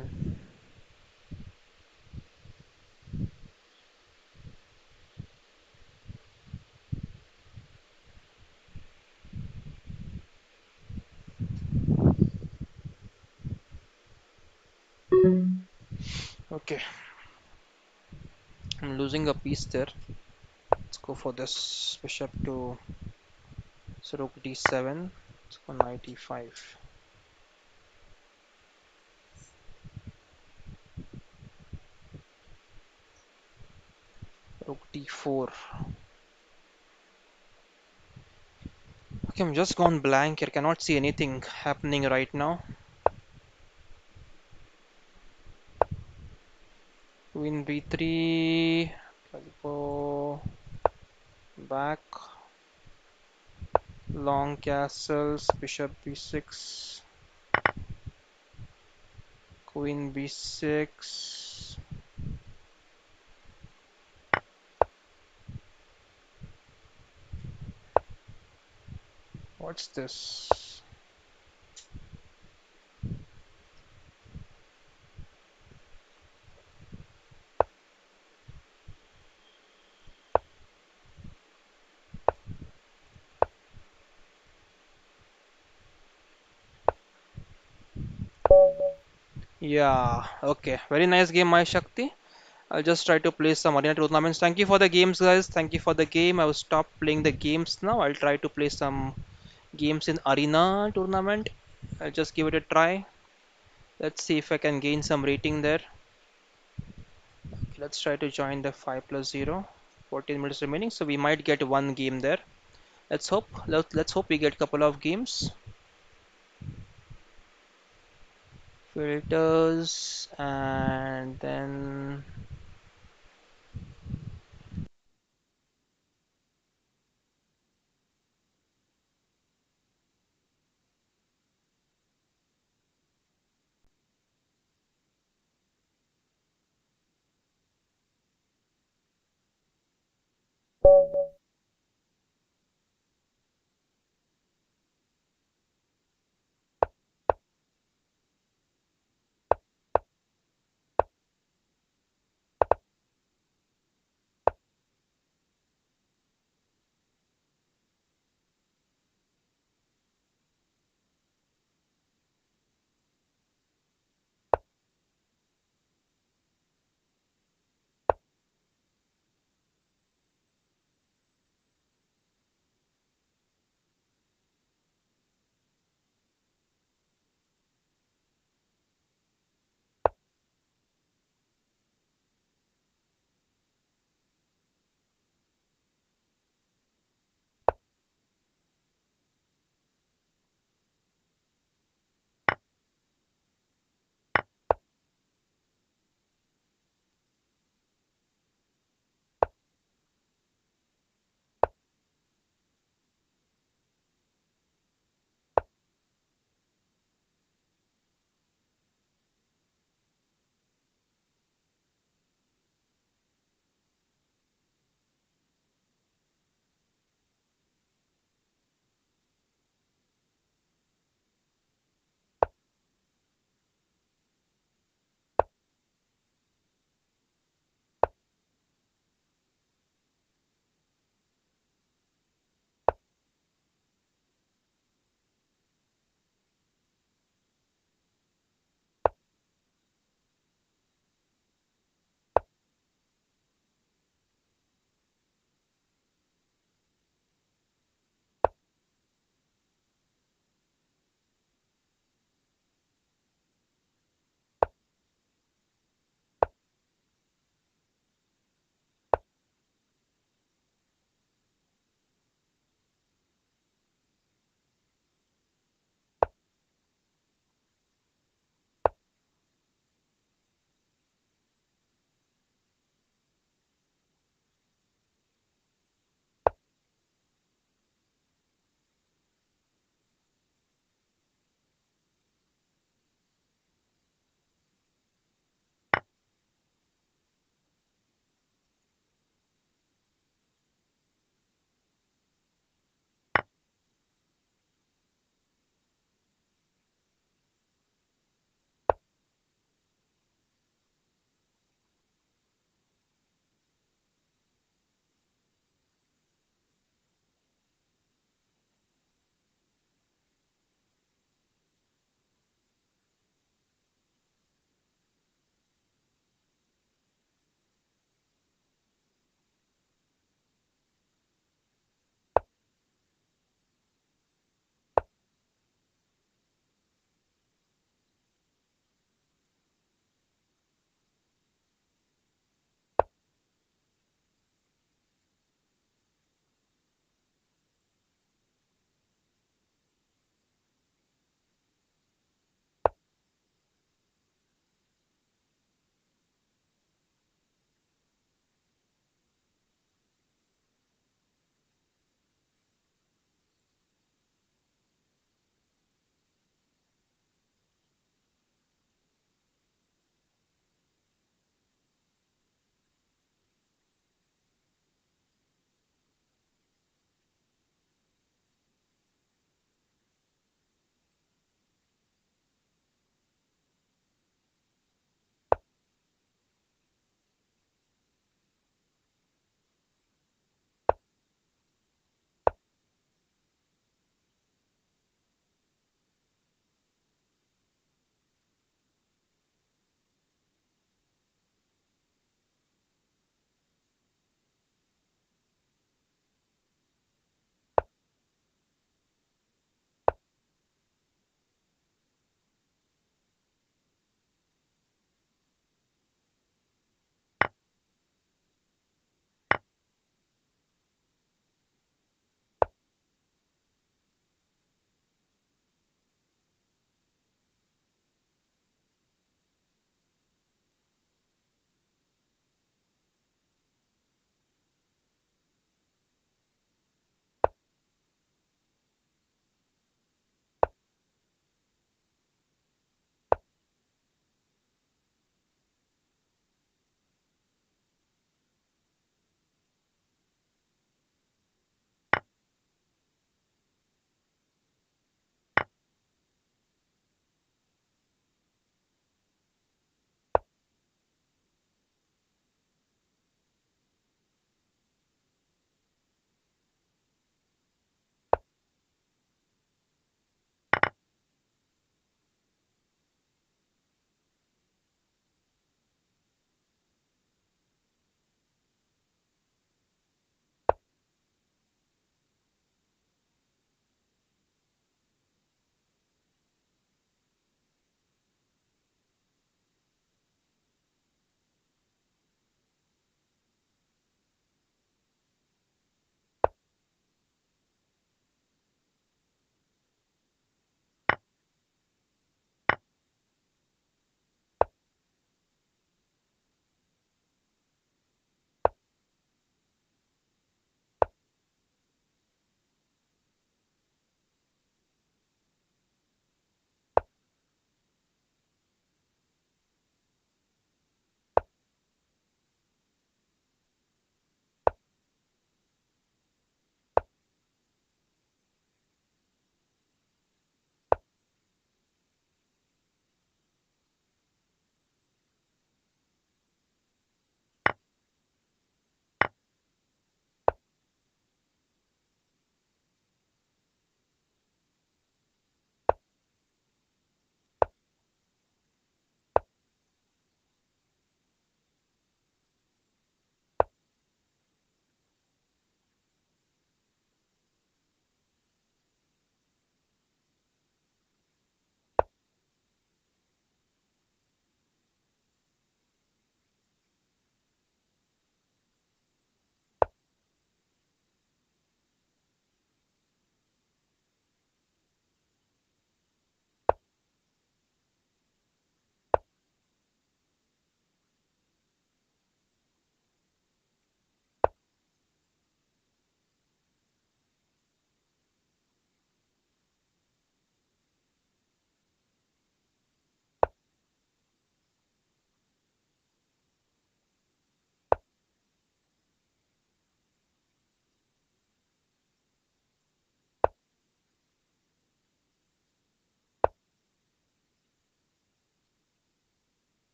Okay, I'm losing a piece there. Let's go for this bishop to so rook d7. Let's go knight e5. Rook d4. Okay, I'm just gone blank here. Cannot see anything happening right now. Queen b3. Let's go back. Long castles. Bishop b6. Queen b6. What's this? Yeah, okay. Very nice game, my Shakti. I'll just try to play some arena tournaments. Thank you for the games, guys. Thank you for the game. I will stop playing the games now. I'll try to play some games in arena tournament. I'll just give it a try. Let's see if I can gain some rating there. Let's try to join the 5 plus 0. 14 minutes remaining, so we might get one game there. Let's hope. Let's hope we get a couple of games. Filters and then